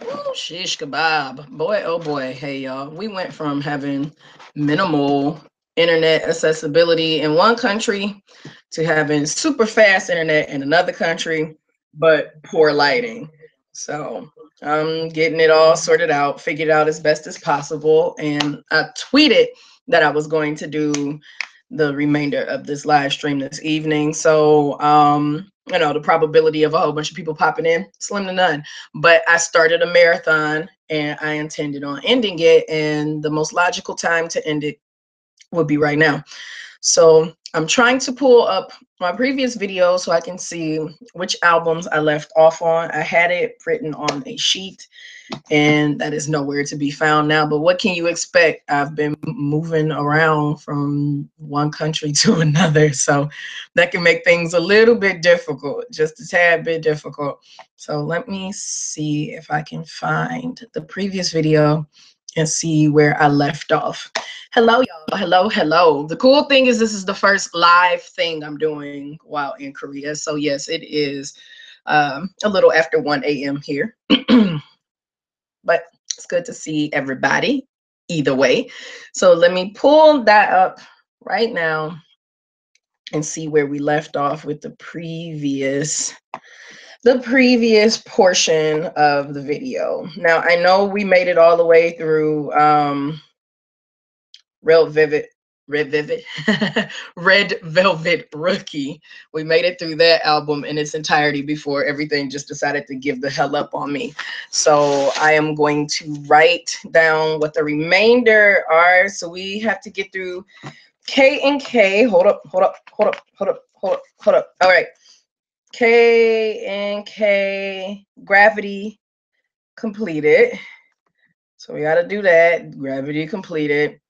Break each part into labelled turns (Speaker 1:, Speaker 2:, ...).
Speaker 1: Oh, shish kebab. Boy, oh boy. Hey, y'all. We went from having minimal internet accessibility in one country to having super fast internet in another country, but poor lighting. So I'm getting it all sorted out, figured out as best as possible. And I tweeted that I was going to do the remainder of this live stream this evening. So, the probability of a whole bunch of people popping in, slim to none. But I started a marathon and I intended on ending it. And the most logical time to end it would be right now. So I'm trying to pull up my previous video so I can see which albums I left off on. I had it written on a sheet and that is nowhere to be found now. But what can you expect? I've been moving around from one country to another, so that can make things a little bit difficult, just a tad bit difficult. So let me see if I can find the previous video and see where I left off. Hello, y'all. Hello, hello. The cool thing is this is the first live thing I'm doing while in Korea. So yes, it is a little after 1 a.m. here. But it's good to see everybody either way. So let me pull that up right now and see where we left off with the previous portion of the video. Now I know we made it all the way through Real Vivid Red Vivid Red Velvet Rookie. We made it through that album in its entirety before everything just decided to give the hell up on me. So I am going to write down what the remainder are. So we have to get through K and K. Hold up. All right. K and K, Gravity completed. So we got to do that. Gravity completed.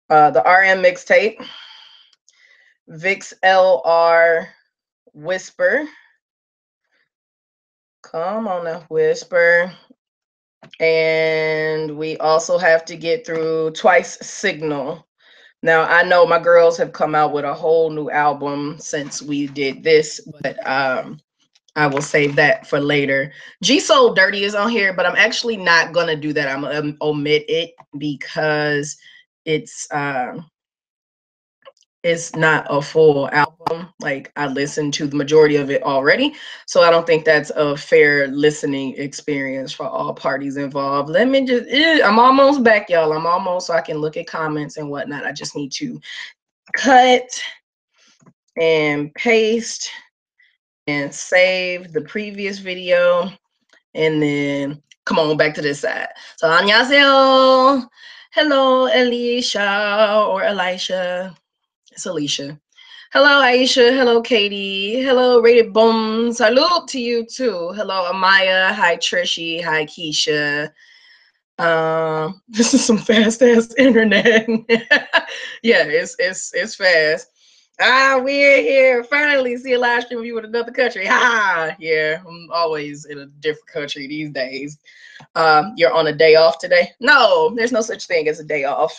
Speaker 1: The RM mixtape, Vix LR Whisper. Come on now, Whisper. And we also have to get through Twice Signal. Now, I know my girls have come out with a whole new album since we did this, but I will save that for later. G Soul Dirty is on here, but I'm actually not going to do that. I'm going to omit it because it's not a full album. Like I listened to the majority of it already. So I don't think that's a fair listening experience for all parties involved. Let me just, I'm almost back, y'all. I'm almost, so I can look at comments and whatnot. I just need to cut and paste and save the previous video. And then come on back to this side. So 안녕하세요. Hello, Alicia or Elisha. It's Alicia. Hello, Aisha. Hello, Katie. Hello, Rated Boom. Salute to you too. Hello, Amaya. Hi, Trishy. Hi, Keisha. This is some fast ass internet. Yeah, it's fast. We're here. Finally see a live stream of you in another country. Yeah, I'm always in a different country these days. You're on a day off today? No, there's no such thing as a day off.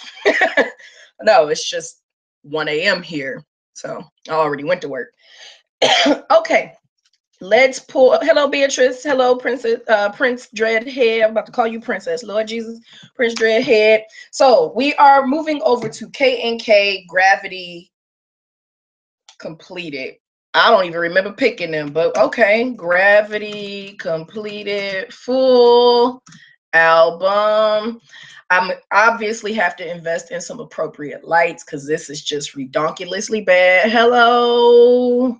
Speaker 1: No, it's just 1 a.m. here. So I already went to work. Okay, let's pull. Hello, Beatrice. Hello, Princess, Prince Dreadhead. I'm about to call you Princess. Lord Jesus, Prince Dreadhead. So we are moving over to K and K Gravity completed. I don't even remember picking them, but okay. Gravity completed full album. I'm obviously have to invest in some appropriate lights because this is just redonkulously bad. Hello.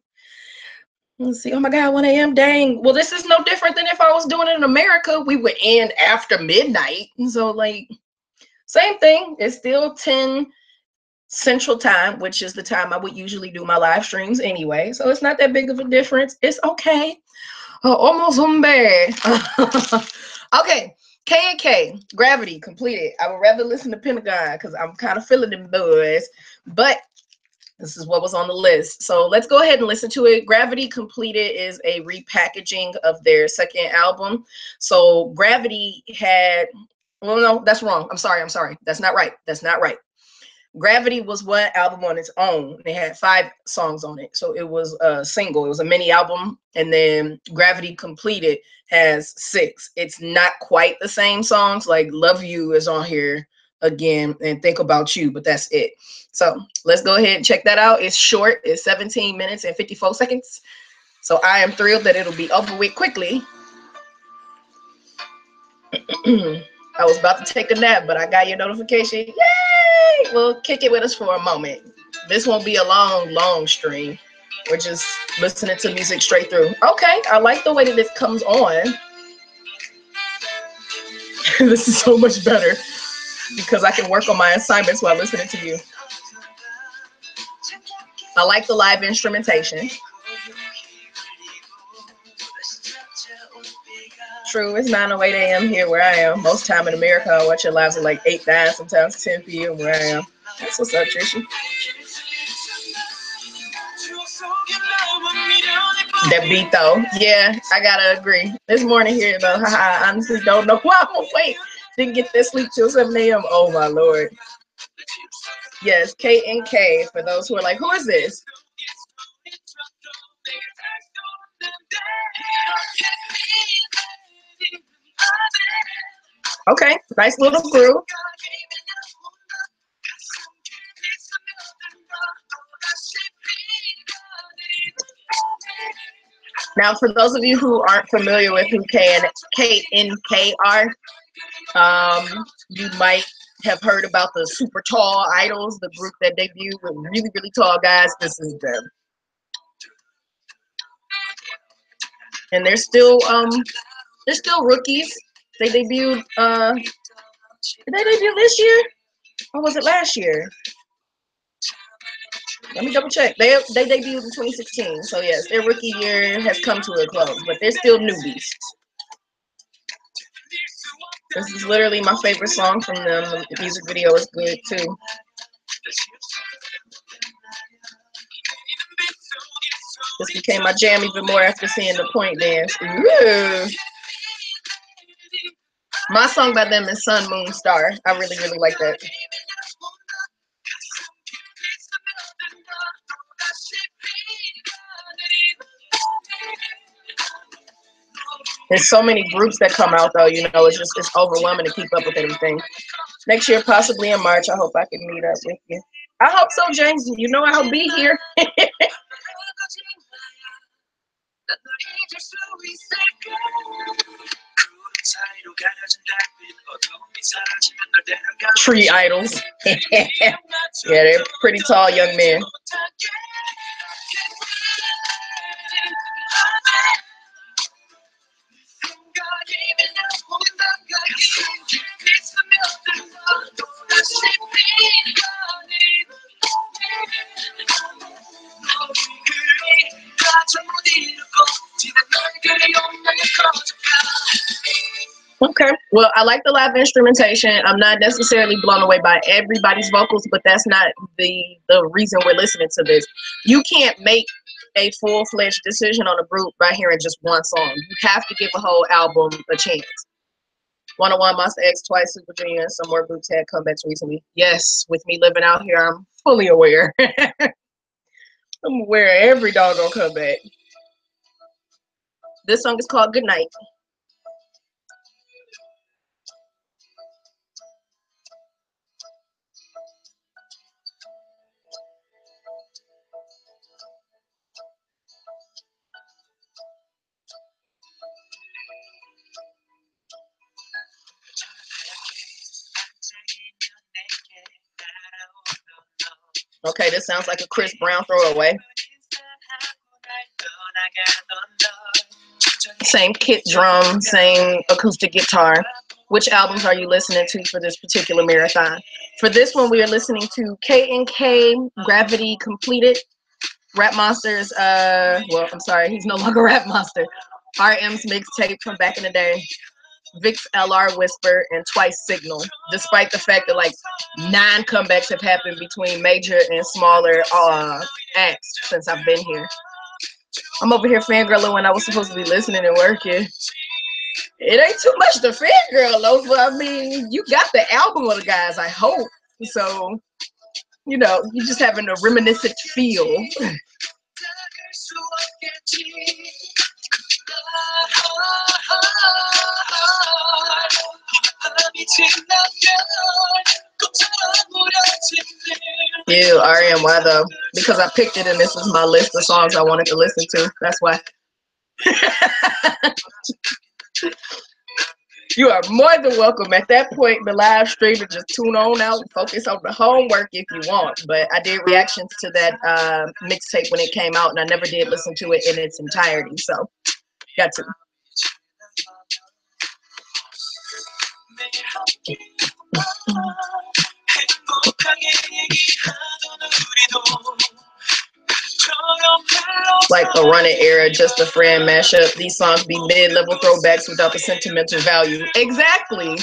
Speaker 1: Let's see. Oh my God, 1 a.m. Dang. Well, this is no different than if I was doing it in America. We would end after midnight. So, like, same thing. It's still 10 Central Time, which is the time I would usually do my live streams anyway. So it's not that big of a difference. It's okay. Almost bad. Okay. K and K, Gravity completed. I would rather listen to Pentagon because I'm kind of feeling them boys. But this is what was on the list. So let's go ahead and listen to it. Gravity completed is a repackaging of their second album. So Gravity had, well, no, that's wrong. I'm sorry. That's not right. Gravity was one album on its own. They had 5 songs on it. So it was a single. It was a mini album. And then Gravity Completed has 6. It's not quite the same songs. Like Love You is on here again and Think About You, but that's it. So let's go ahead and check that out. It's short. It's 17 minutes and 54 seconds. So I am thrilled that it'll be over with quickly. I was about to take a nap, but I got your notification. Yay! We'll kick it with us for a moment. This won't be a long stream. We're just listening to music straight through. Okay, I like the way that this comes on. This is so much better because I can work on my assignments while listening to you. I like the live instrumentation. True, it's 9:08 a.m. here where I am. Most time in America, I watch your lives at like 8, 9, sometimes 10 p.m. where I am. That's what's up, Trisha. That beat though, yeah, I gotta agree. This morning here though, I honestly don't know why I'm awake. Didn't get this sleep till 7 a.m. Oh my lord. Yes, K&K, for those who are like, who is this? Okay, nice little groove. Now, for those of you who aren't familiar with who K&K are, you might have heard about the super tall idols, the group that debuted with really, really tall guys. This is them. And they're still rookies. They debuted did they debut this year? Or was it last year? Let me double check. They debuted in 2016. So yes, their rookie year has come to a close, but they're still newbies. This is literally my favorite song from them. The music video is good too. This became my jam even more after seeing the point dance. Ooh. My song by them is Sun, Moon, Star. I really, really like that. There's so many groups that come out though, you know, it's overwhelming to keep up with everything. Next year, possibly in March, I hope I can meet up with you. I hope so, James. You know I'll be here. Tree idols. Yeah, they're pretty tall young men. Okay, well, I like the live instrumentation. I'm not necessarily blown away by everybody's vocals, but that's not the reason we're listening to this. You can't make a full-fledged decision on a group by hearing just one song. You have to give a whole album a chance. 101, Monster X, Twice, Super Junior, and some more groups had comebacks recently. Yes, with me living out here, I'm fully aware. I'm aware of every doggone comeback. This song is called Good Night. Okay, this sounds like a Chris Brown throwaway. Same kit drum, same acoustic guitar. Which albums are you listening to for this particular marathon? For this one, we are listening to K&K, Gravity Completed, Rap Monster's, well, I'm sorry, he's no longer Rap Monster. RM's mixtape from back in the day. Vic's LR Whisper, and Twice Signal, despite the fact that like 9 comebacks have happened between major and smaller acts since I've been here. I'm over here fangirling when I was supposed to be listening and working. It ain't too much to fangirl over. I mean, you got the album of the guys, I hope. So You know, you're just having a reminiscent feel. Ew, R.E.M. Why though? Because I picked it and this is my list of songs I wanted to listen to. That's why. You are more than welcome. At that point, the live stream, to just tune on out and focus on the homework if you want. But I did reactions to that mixtape when it came out, and I never did listen to it in its entirety. So, got to. Like a running era, just a friend mashup. These songs be mid-level throwbacks without the sentimental value. Exactly.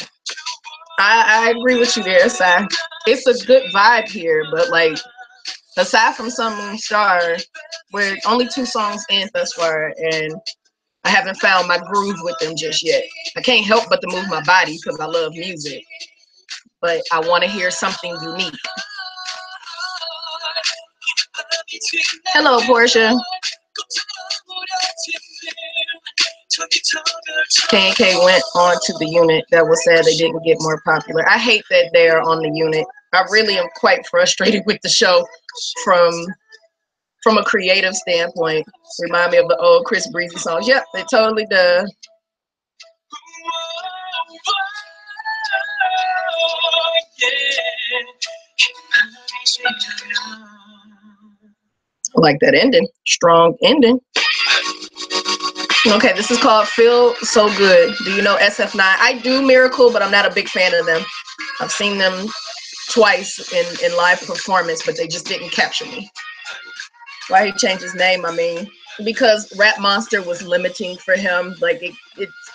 Speaker 1: I agree with you there, Sai. It's a good vibe here, but like aside from Sun Moon Star, we're only 2 songs in thus far, and I haven't found my groove with them just yet. I can't help but to move my body because I love music, but I want to hear something unique. Hello, Portia. K&K went on to the unit. That was sad they didn't get more popular. I hate that they're on the unit. I really am quite frustrated with the show from a creative standpoint. Remind me of the old Chris Breezy songs. Yep, it totally does. I like that ending. Strong ending. Okay, this is called Feel So Good. Do you know SF9? I do Miracle, but I'm not a big fan of them. I've seen them twice in live performance, but they just didn't capture me. Why he changed his name? I mean, because Rap Monster was limiting for him. Like it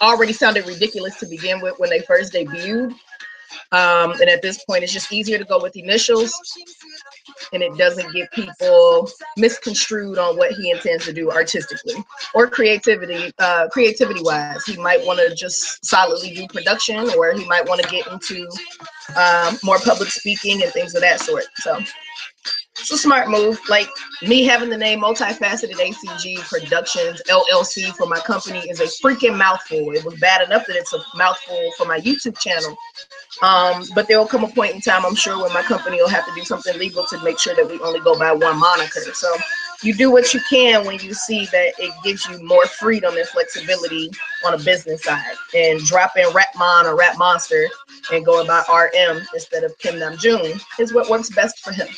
Speaker 1: already sounded ridiculous to begin with when they first debuted. And at this point, it's just easier to go with initials, and it doesn't get people misconstrued on what he intends to do artistically or creativity wise. He might want to just solidly do production, or he might want to get into more public speaking and things of that sort. So it's a smart move. Like me having the name Multifacetedacg Productions LLC for my company is a freaking mouthful. It was bad enough that it's a mouthful for my YouTube channel. But there will come a point in time, I'm sure, when my company will have to do something legal to make sure that we only go by one moniker. So you do what you can when you see that it gives you more freedom and flexibility on a business side. And dropping Rapmon or Rap Monster and going by RM instead of Kim Namjoon is what works best for him.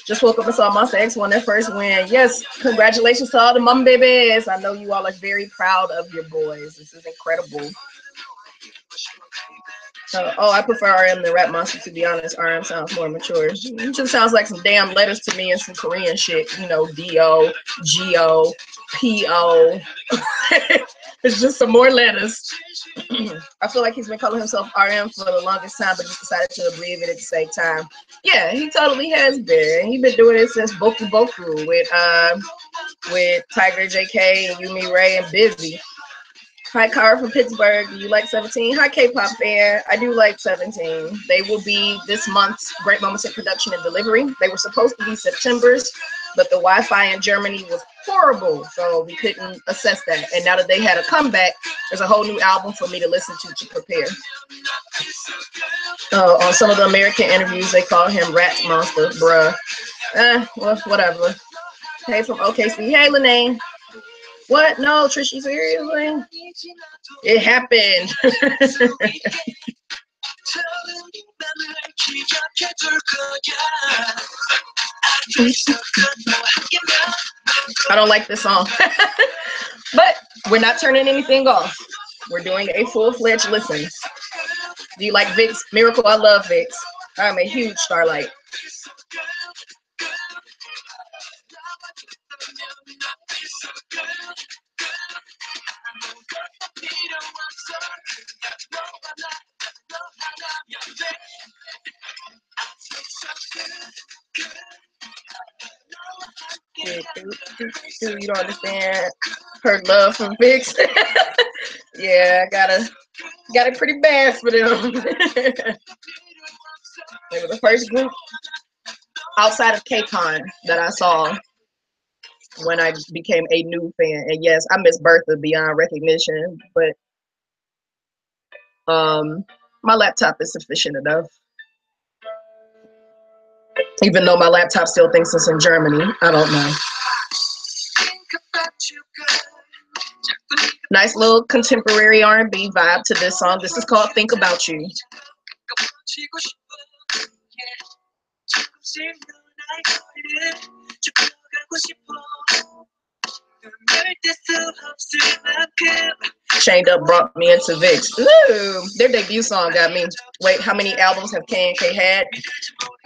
Speaker 1: Just woke up and saw Monster X won their first win. Yes, congratulations to all the mom babies. I know you all are very proud of your boys. This is incredible. Oh, I prefer RM than Rap Monster, to be honest. RM sounds more mature. It just sounds like some damn letters to me and some Korean shit. You know, D-O, G-O, P-O. It's just some more letters. I feel like he's been calling himself RM for the longest time, but just decided to abbreviate it at the same time. Yeah, he totally has been. He's been doing it since Boku Boku with Tiger JK and Yumi Ray and Busy. Hi, Cara from Pittsburgh. Do you like 17? Hi, K-pop fan. I do like 17. They will be this month's Great Moments in Production and Delivery. They were supposed to be September's, but the Wi-Fi in Germany was horrible, so we couldn't assess that. And now that they had a comeback, there's a whole new album for me to listen to prepare. On some of the American interviews, they call him Rat Monster, bruh. Well, whatever. Hey, from OKC. Hey, Lene. What? No, Trishy, seriously? It happened. I don't like this song. But we're not turning anything off. We're doing a full-fledged listen. Do you like Vicks? Miracle, I love Vicks. I'm a huge Starlight. You don't understand her love for Vicks. Yeah, I got it pretty bad for them. They were the first group outside of KCON that I saw when I became a new fan. And yes, I miss Bertha beyond recognition, but my laptop is sufficient enough. Even though my laptop still thinks it's in Germany, I don't know. Nice little contemporary R&B vibe to this song. This is called Think About You. Chained Up brought me into VIX. Ooh, their debut song got me. Wait, how many albums have K&K had?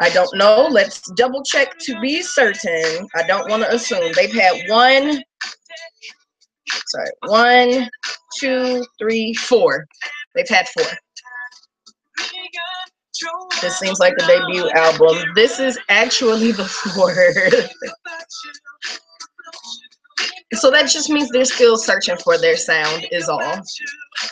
Speaker 1: I don't know. Let's double check to be certain. I don't want to assume. They've had 1, 2, 3, 4. They've had 4. This seems like the debut album. This is actually the 4th. So that just means they're still searching for their sound is all.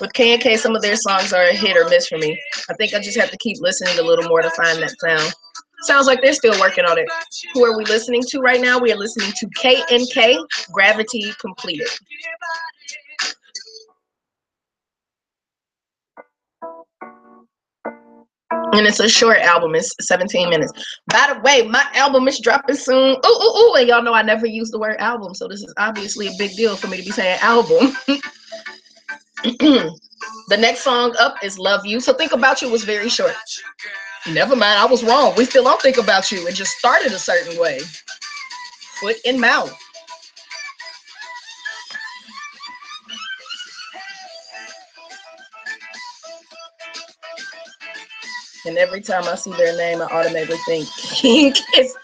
Speaker 1: With K&K, some of their songs are a hit or miss for me. I think I just have to keep listening a little more to find that sound. Sounds like they're still working on it. Who are we listening to right now? We are listening to K&K, Gravity Completed. And it's a short album. It's 17 minutes. By the way, my album is dropping soon. Ooh. And y'all know I never use the word album, so this is obviously a big deal for me to be saying album. The next song up is Love You. So Think About You was very short. Never mind, I was wrong. We still don't think about you. It just started a certain way. Foot and mouth. And every time I see their name, I automatically think Kink. It's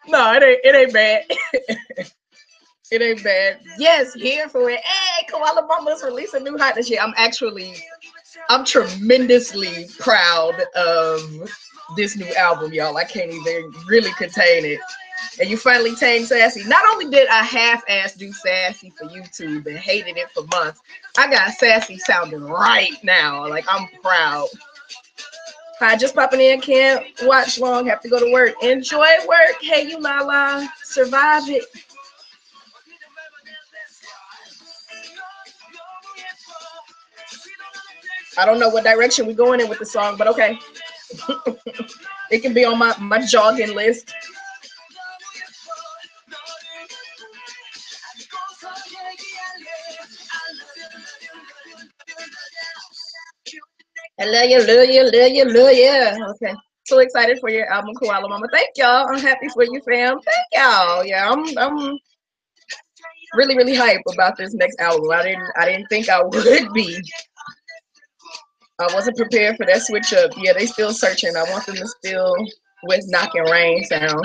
Speaker 1: no, it ain't bad. It ain't bad. Yes, here for it. Hey, Koala Mama's releasing new hotness shit. I'm tremendously proud of this new album, y'all. I can't even really contain it. And you finally tamed Sassy. Not only did I half-ass do Sassy for YouTube and hated it for months, I got Sassy sounding right now. Like, I'm proud. Hi, just popping in. Can't watch long. Have to go to work. Enjoy work. Hey, you Lala. Survive it. I don't know what direction we're going in with the song, but okay. It can be on my jogging list. I love you. Okay. So excited for your album, Koala Mama. Thank y'all. I'm happy for you, fam. Thank y'all. Yeah, I'm really, really hype about this next album. I didn't think I would be. I wasn't prepared for that switch up. Yeah, they still searching. I want them to still with Knockin' Rain sound.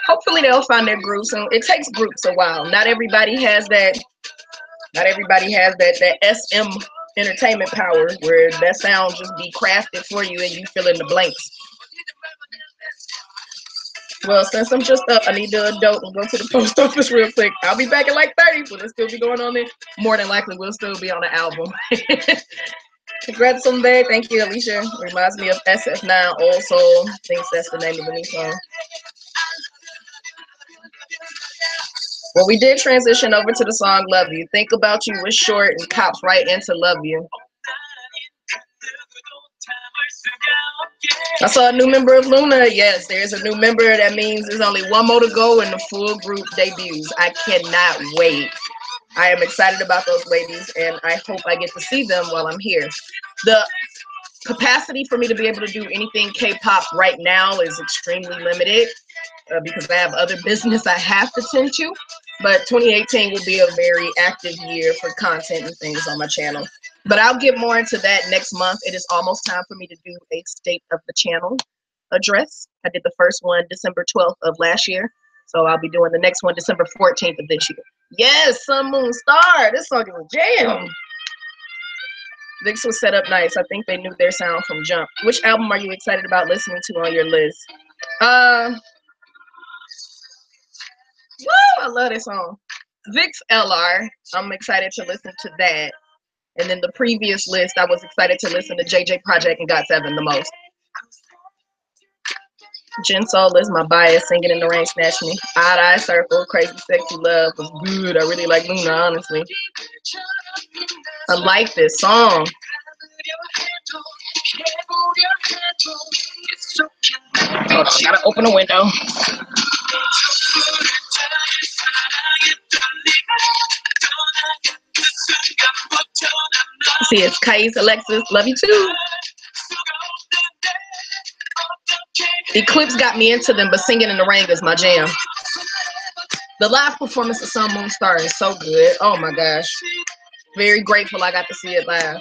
Speaker 1: Hopefully they'll find their groove soon. It takes groups a while. Not everybody has that SM entertainment power where that sound just be crafted for you and you fill in the blanks. Well, since I'm just up, I need to adult and go to the post office real quick. I'll be back at like 30. Will it still be going on there? More than likely, we'll still be on the album. Congrats on that. Thank you, Alicia. Reminds me of SF9 also. Thinks that's the name of the new song. Well, we did transition over to the song Love You. Think About You was short and cops right into Love You. I saw a new member of Luna. Yes, there's a new member. That means there's only one more to go and the full group debuts. I cannot wait. I am excited about those ladies, and I hope I get to see them while I'm here. The capacity for me to be able to do anything K-pop right now is extremely limited because I have other business I have to tend to. But 2018 will be a very active year for content and things on my channel. But I'll get more into that next month. It is almost time for me to do a state of the channel address. I did the first one December 12th of last year. So I'll be doing the next one December 14th of this year. Yes, Sun Moon Star. This song is a jam. VIX was set up nice. I think they knew their sound from jump. Which album are you excited about listening to on your list? Woo, I love this song. VIX LR. I'm excited to listen to that. And then the previous list, I was excited to listen to JJ Project and Got7 the most. Jen Soul is my bias. Singing in the Rain, Snatch Me. Odd Eye Circle, Crazy Sexy Love was good. I really like Luna, honestly. I like this song. Oh, I gotta open the window. See, it's Kais, Alexis, love you too. Eclipse got me into them, but Singing in the Rain is my jam. The live performance of Sun Moon Star is so good. Oh my gosh. Very grateful I got to see it live.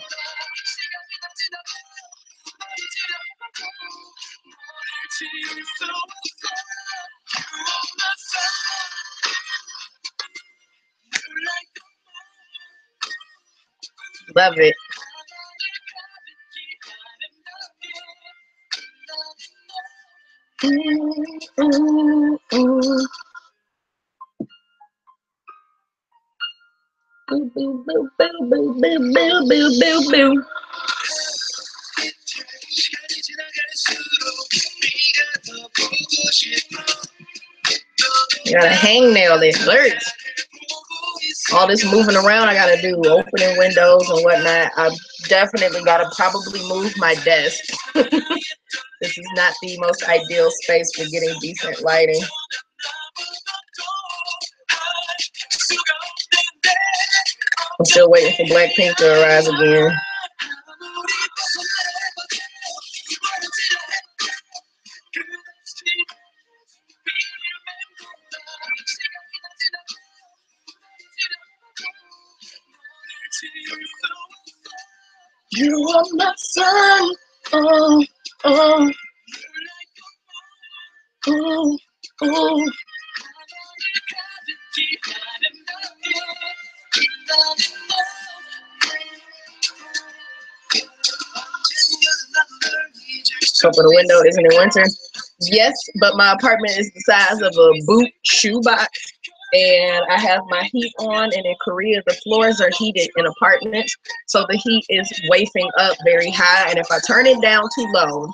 Speaker 1: Love it. Boo, boo, boo, boo, boo, boo, boo, boo, boo. You gotta hangnail it. Hurts. All this moving around I gotta do, opening windows and whatnot. I've definitely gotta probably move my desk. This is not the most ideal space for getting decent lighting. I'm still waiting for Blackpink to arise again. You are my sun. Oh, oh, oh, oh. Open the window. Isn't it winter? Yes, but my apartment is the size of a boot shoebox, and I have my heat on. And in Korea, the floors are heated in apartments, so the heat is wafting up very high. And if I turn it down too low,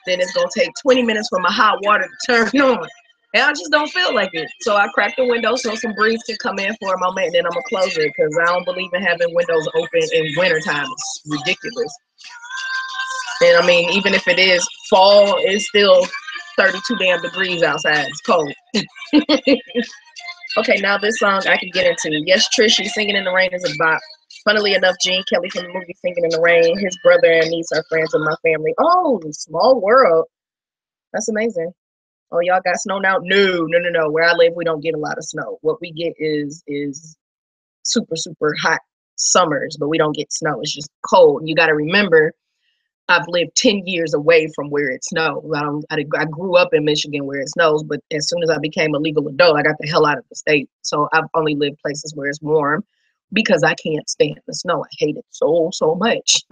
Speaker 1: then it's gonna take 20 minutes for my hot water to turn on. And I just don't feel like it. So I crack the window so some breeze can come in for a moment, and then I'm gonna close it because I don't believe in having windows open in wintertime. It's ridiculous. And I mean, even if it is fall, it's still 32 damn degrees outside. It's cold. Okay, now this song I can get into. Yes, Trishy, Singing in the Rain is a bop. Funnily enough, Gene Kelly from the movie Singing in the Rain, his brother and niece are friends of my family. Oh, small world. That's amazing. Oh, y'all got snow now? No, no, no, no. Where I live, we don't get a lot of snow. What we get is super, super hot summers, but we don't get snow. It's just cold. You got to remember, I've lived 10 years away from where it snows. I grew up in Michigan where it snows, but as soon as I became a legal adult, I got the hell out of the state. So I've only lived places where it's warm because I can't stand the snow. I hate it so, so much.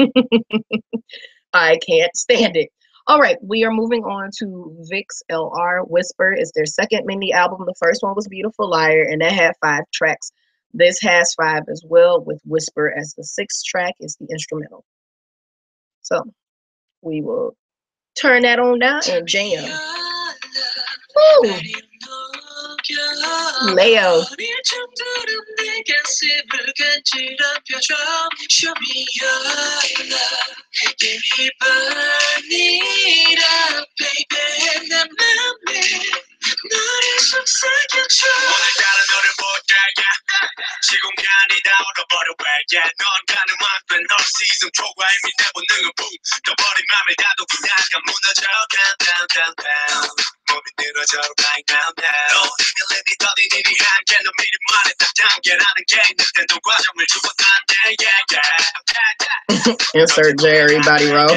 Speaker 1: I can't stand it. All right, we are moving on to Vic's LR. Whisper is their second mini album. The first one was Beautiful Liar, and that had 5 tracks. This has 5 as well, with Whisper as the 6th track is the instrumental. So we will turn that on down and jam. Woo! Leo. 시공간이 다 얼어버려 왜 넌 가능한 널 시선 초과해 내보는 붐 떠버린 맘을 다독이다가 무너져 down down down 몸이 늘어져 right now now 너는 이 더딘 일이 함께 너 미리만의 딱 단계라는 게 있는데도 과정을 주고 난데 yeah yeah insert J everybody roll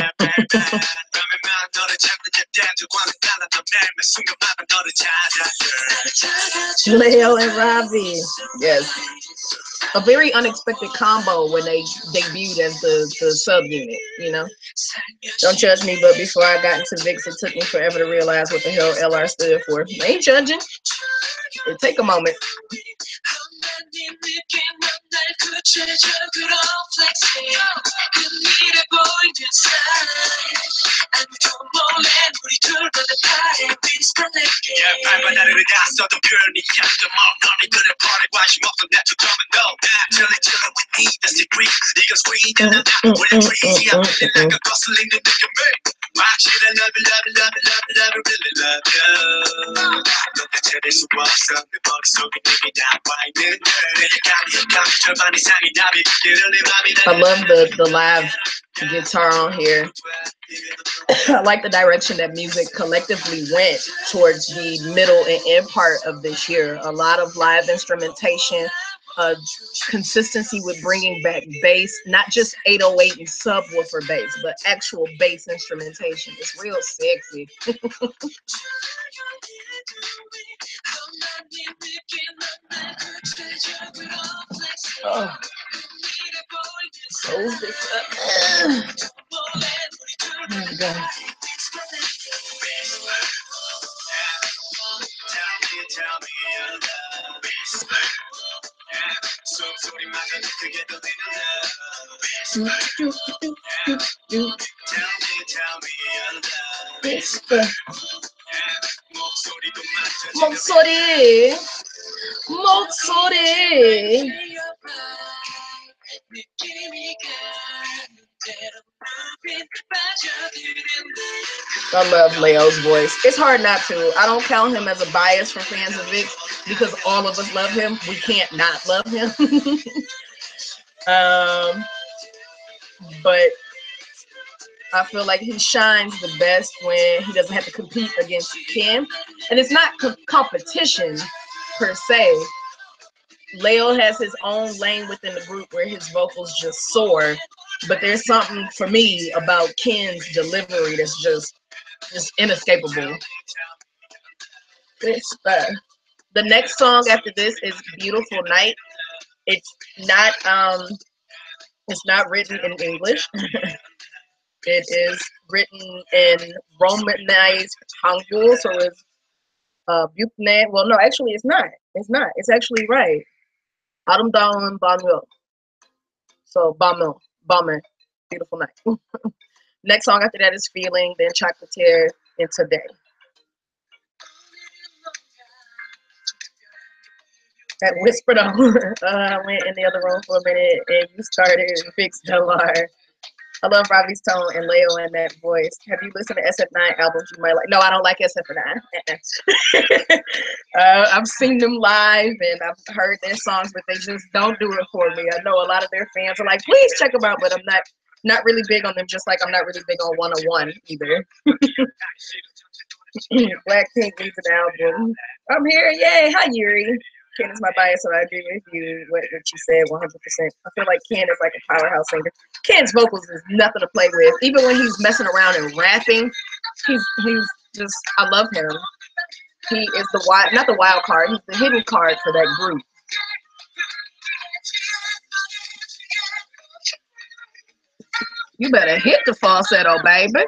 Speaker 1: Leo and Robbie. Yes. A very unexpected combo when they debuted as the subunit, you know. Don't judge me, but before I got into Vicks, it took me forever to realize what the hell LR stood for. I ain't judging. It take a moment. I love the live guitar on here. I like the direction that music collectively went towards the middle and end part of this year. A lot of live instrumentation, consistency with bringing back bass, not just 808 and subwoofer bass, but actual bass instrumentation. It's real sexy. Oh. Close this up. There we go. 목소리. I love Leo's voice. It's hard not to. I don't count him as a bias for fans of Vix because all of us love him. We can't not love him. But I feel like he shines the best when he doesn't have to compete against Ken. And it's not competition per se. Leo has his own lane within the group where his vocals just soar. But there's something for me about Ken's delivery that's just inescapable. The next song after this is Beautiful Night. It's not written in English. It is written in Romanized Hangul, so it's Bukne. Well, no, actually, it's not. It's not. It's actually right. Aramdawn Bamyo. So Bamyo, Beautiful Night. Next song after that is Feeling, then Chocolatier, and Today. That whispered over. I went in the other room for a minute and you started and fixed the alarm. I love Robbie's tone and Leo and that voice. Have you listened to SF9 albums you might like? No, I don't like SF9. I've seen them live and I've heard their songs, but they just don't do it for me. I know a lot of their fans are like, please check them out, but I'm not really big on them, just like I'm not really big on 101 either. Blackpink needs an album. I'm here. Yay. Hi, Yuri. Ken is my bias, so I agree with you what you said 100%. I feel like Ken is like a powerhouse singer. Ken's vocals is nothing to play with. Even when he's messing around and rapping, he's just, I love him. He is not the wild card, he's the hidden card for that group. You better hit the falsetto, baby.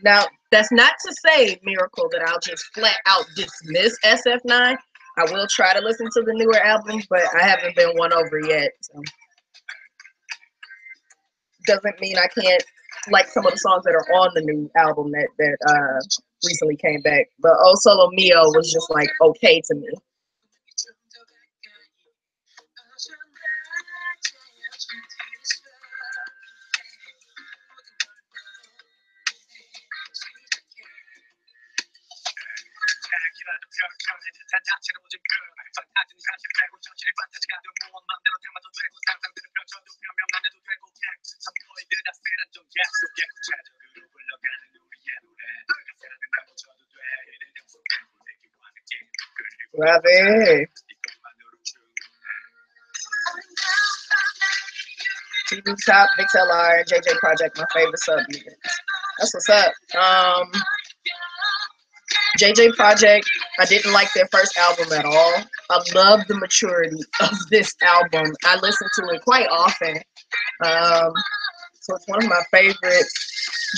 Speaker 1: Now, that's not to say, Miracle, that I'll just flat out dismiss SF9. I will try to listen to the newer albums, but I haven't been won over yet. So. Doesn't mean I can't like some of the songs that are on the new album that recently came back. But Oh Solo Mio was just like okay to me. Ravi. TV Top, Big LR, JJ Project, my favorite sub. That's what's up. JJ Project, I didn't like their first album at all. I love the maturity of this album. I listen to it quite often. So it's one of my favorites.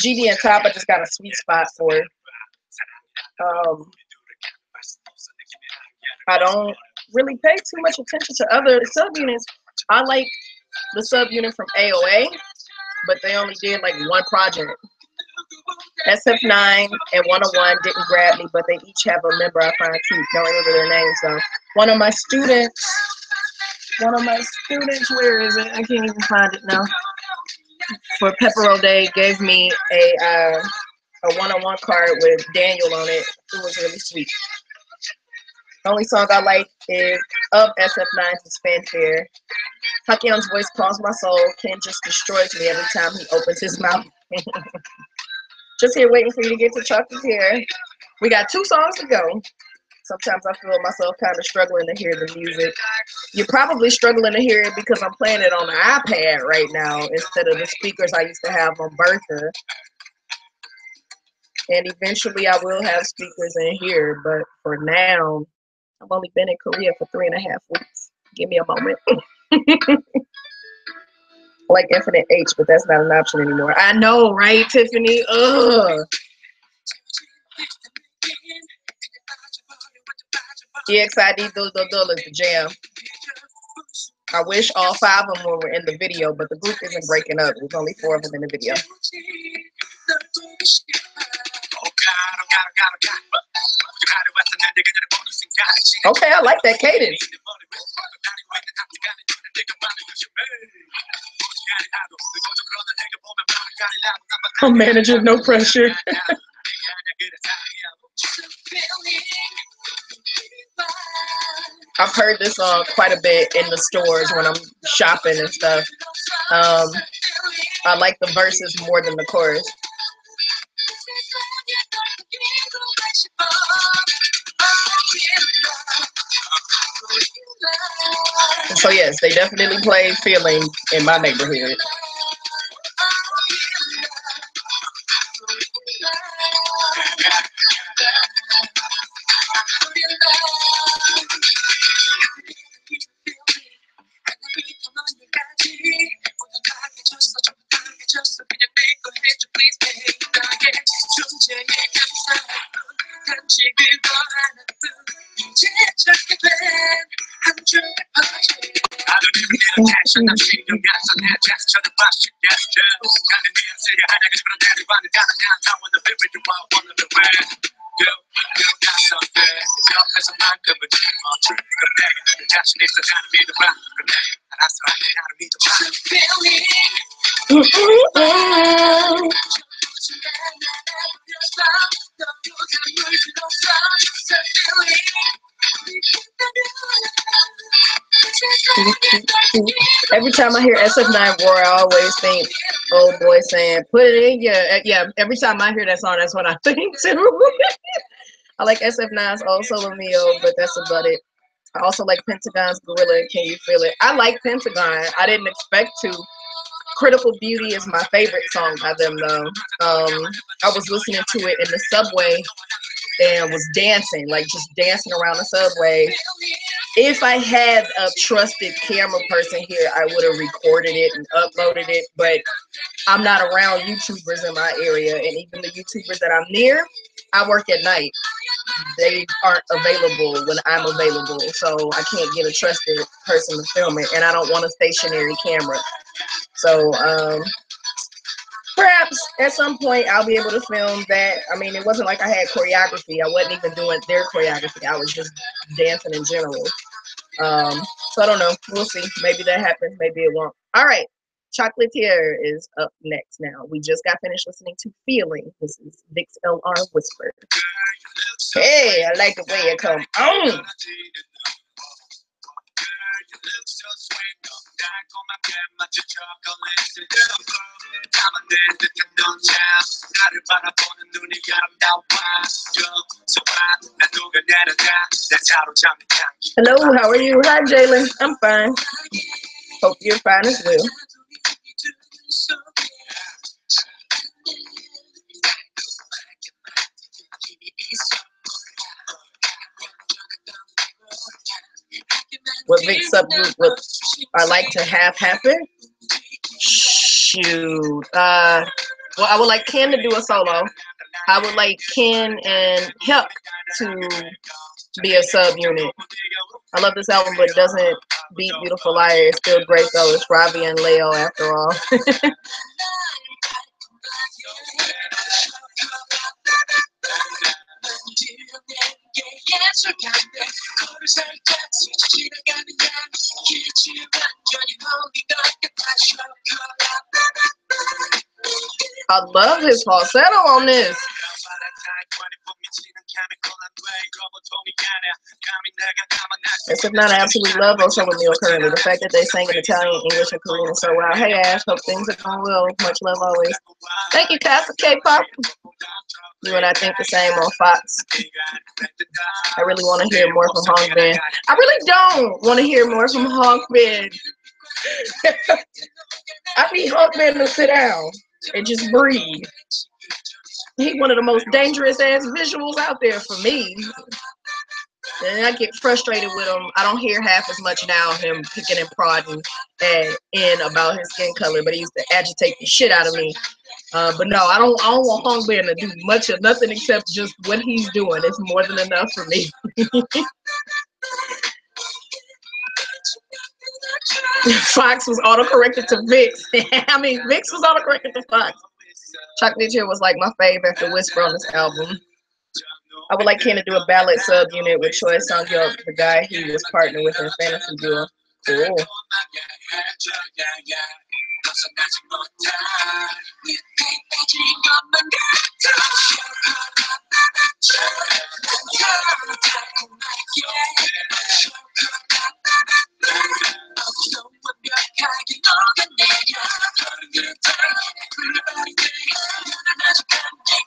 Speaker 1: GD and Top, I just got a sweet spot for. I don't really pay too much attention to other subunits. I like the subunit from AOA, but they only did like one project. SF9 and 101 didn't grab me, but they each have a member I find cute. Don't remember their names though. One of my students, where is it? I can't even find it now. For Pepper Day, gave me a 101 card with Daniel on it. It was really sweet. The only song I like is of SF9's is Fanfare. Taekyeon's voice calls my soul. Ken just destroys me every time he opens his mouth. Just here waiting for you to get to Chocolatier. We got 2 songs to go. Sometimes I feel myself kind of struggling to hear the music. You're probably struggling to hear it because I'm playing it on the iPad right now instead of the speakers I used to have on Bertha. And eventually I will have speakers in here, but for now, I've only been in Korea for 3.5 weeks. Give me a moment. Like Infinite H, but that's not an option anymore. I know, right, Tiffany? Ugh. EXID do is the jam. I wish all 5 of them were in the video, but the group isn't breaking up. There's only 4 of them in the video. Okay, I like that cadence. I'm managing, no pressure. I've heard this song quite a bit in the stores when I'm shopping and stuff. I like the verses more than the chorus. So yes, they definitely play Feeling in my neighborhood. Every time I hear SF9 roar, I always think old boy saying, put it in your, yeah, every time I hear that song, that's what I think too. I like SF9's Old Solo Mio, but that's about it. I also like Pentagon's Gorilla, Can You Feel It? I like Pentagon. I didn't expect to. Critical Beauty is my favorite song by them though. I was listening to it in the subway and was dancing, like just dancing around the subway. If I had a trusted camera person here, I would have recorded it and uploaded it, but I'm not around YouTubers in my area, and even the YouTubers that I'm near, I work at night. They aren't available when I'm available, so I can't get a trusted person to film it, and I don't want a stationary camera. So perhaps at some point I'll be able to film that. I mean, it wasn't like I had choreography. I wasn't even doing their choreography. I was just dancing in general. So I don't know. We'll see. Maybe that happens. Maybe it won't. All right. Chocolatier is up next now. We just got finished listening to Feeling. This is Vic's LR Whisper. Hey, I like the way it comes on. Hello, how are you? Hi, Jalen. I'm fine. Hope you're fine as well. What makes up what I like to have happen? Shoot. Well, I would like Ken to do a solo. I would like Ken and Help to be a subunit. I love this album, but it doesn't beat Beautiful Liar. It's still great though. It's Ravi and Leo after all. I love his falsetto on this. As if not, I absolutely love Also With Meal currently. The fact that they sang in Italian, English, and Korean is so wow. Hey Ash, hope things are going well. Much love always. Thank you, Kat, for K-pop. You and I think the same on Fox. I really want to hear more from Hongbin. I really don't want to hear more from Hongbin. I need Hongbin to sit down and just breathe. He's one of the most dangerous ass visuals out there for me. And I get frustrated with him. I don't hear half as much now of him picking and prodding in about his skin color, but he used to agitate the shit out of me. But no, I don't want Hongbin to do much of nothing except just what he's doing. It's more than enough for me. Fox was autocorrected to Vix. I mean, Vix was autocorrected to Fox. Chocolate Chip was like my fave after Whisper on this album. I would like Ken to do a ballad subunit with Choi Sung-yeok, the guy he was partnered with in Fantasy Duo. Cool.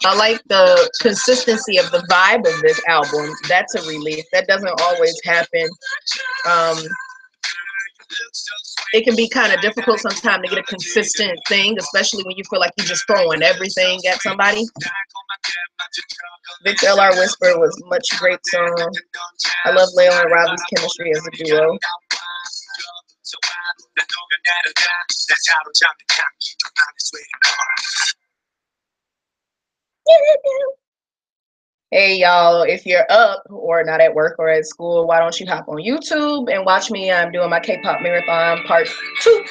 Speaker 1: I like the consistency of the vibe of this album. That's a relief. That doesn't always happen. It can be kind of difficult sometimes to get a consistent thing, especially when you feel like you're just throwing everything at somebody. Vic's LR Whisper was much great song. I love Leo and Ravi's chemistry as a duo. Hey y'all, if you're up or not at work or at school, why don't you hop on YouTube and watch me? I'm doing my K-pop marathon part 2.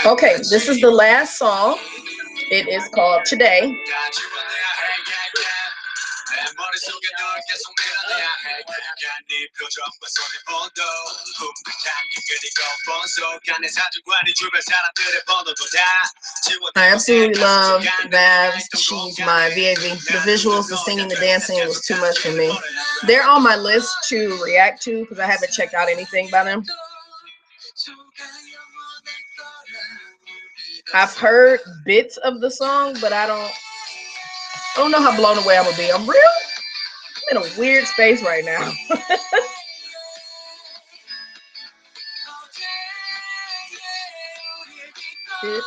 Speaker 1: Okay, this is the last song. It is called Today. I absolutely love Vavs. She's my VAV. The visuals, the singing, the dancing was too much for me. They're on my list to react to because I haven't checked out anything by them. I've heard bits of the song, but I don't know how blown away I'm gonna be. I'm in a weird space right now. Do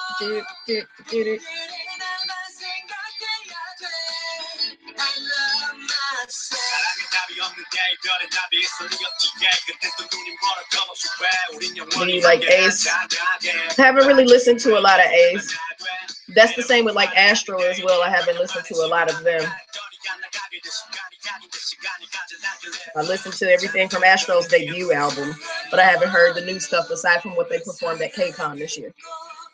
Speaker 1: you like Ace? I haven't really listened to a lot of Ace. That's the same with like Astro as well. I haven't listened to a lot of them. I listened to everything from Astro's debut album, but I haven't heard the new stuff aside from what they performed at KCON this year.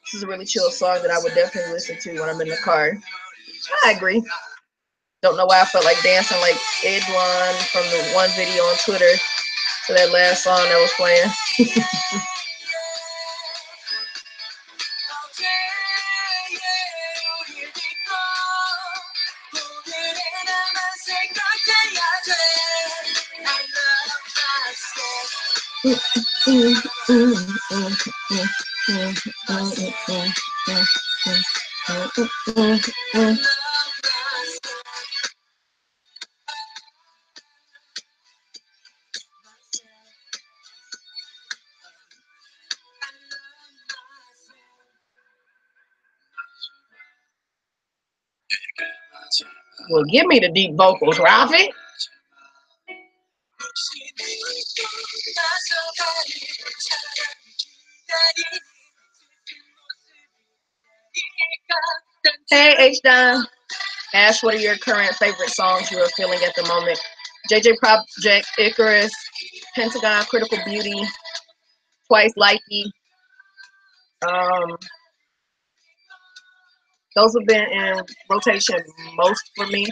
Speaker 1: This is a really chill song that I would definitely listen to when I'm in the car. I agree. Don't know why I felt like dancing like Edwin from the one video on Twitter to that last song that was playing. Well, give me the deep vocals, Rafi. Hey, H-Don. Ash, what are your current favorite songs you are feeling at the moment? JJ Project, Icarus, Pentagon, Critical Beauty, Twice, Likey. Those have been in rotation most for me.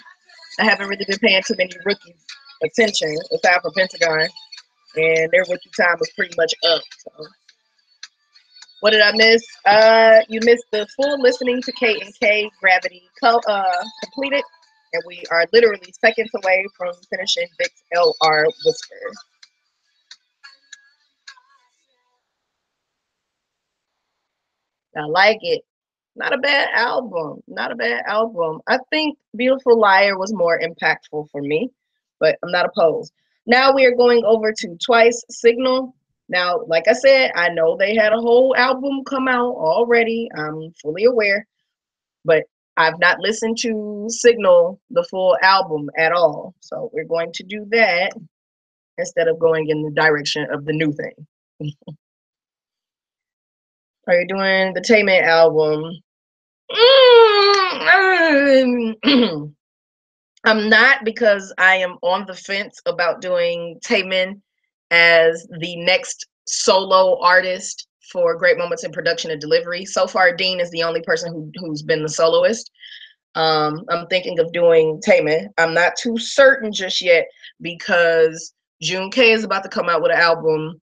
Speaker 1: I haven't really been paying too many rookies attention, aside from Pentagon, and their rookie time was pretty much up. So. What did I miss? You missed the full listening to K and K Gravity completed, and we are literally seconds away from finishing Vic's LR Whisper. I like it. Not a bad album. Not a bad album. I think Beautiful Liar was more impactful for me, but I'm not opposed. Now we are going over to Twice Signal. Now, like I said, I know they had a whole album come out already. I'm fully aware, but I've not listened to Signal, the full album at all. So we're going to do that instead of going in the direction of the new thing. Are you doing the Taemin album? I'm not, because I am on the fence about doing Taemin as the next solo artist for Great Moments in Production and Delivery. So far, Dean is the only person who's been the soloist. I'm thinking of doing Taemin. I'm not too certain just yet because June K is about to come out with an album.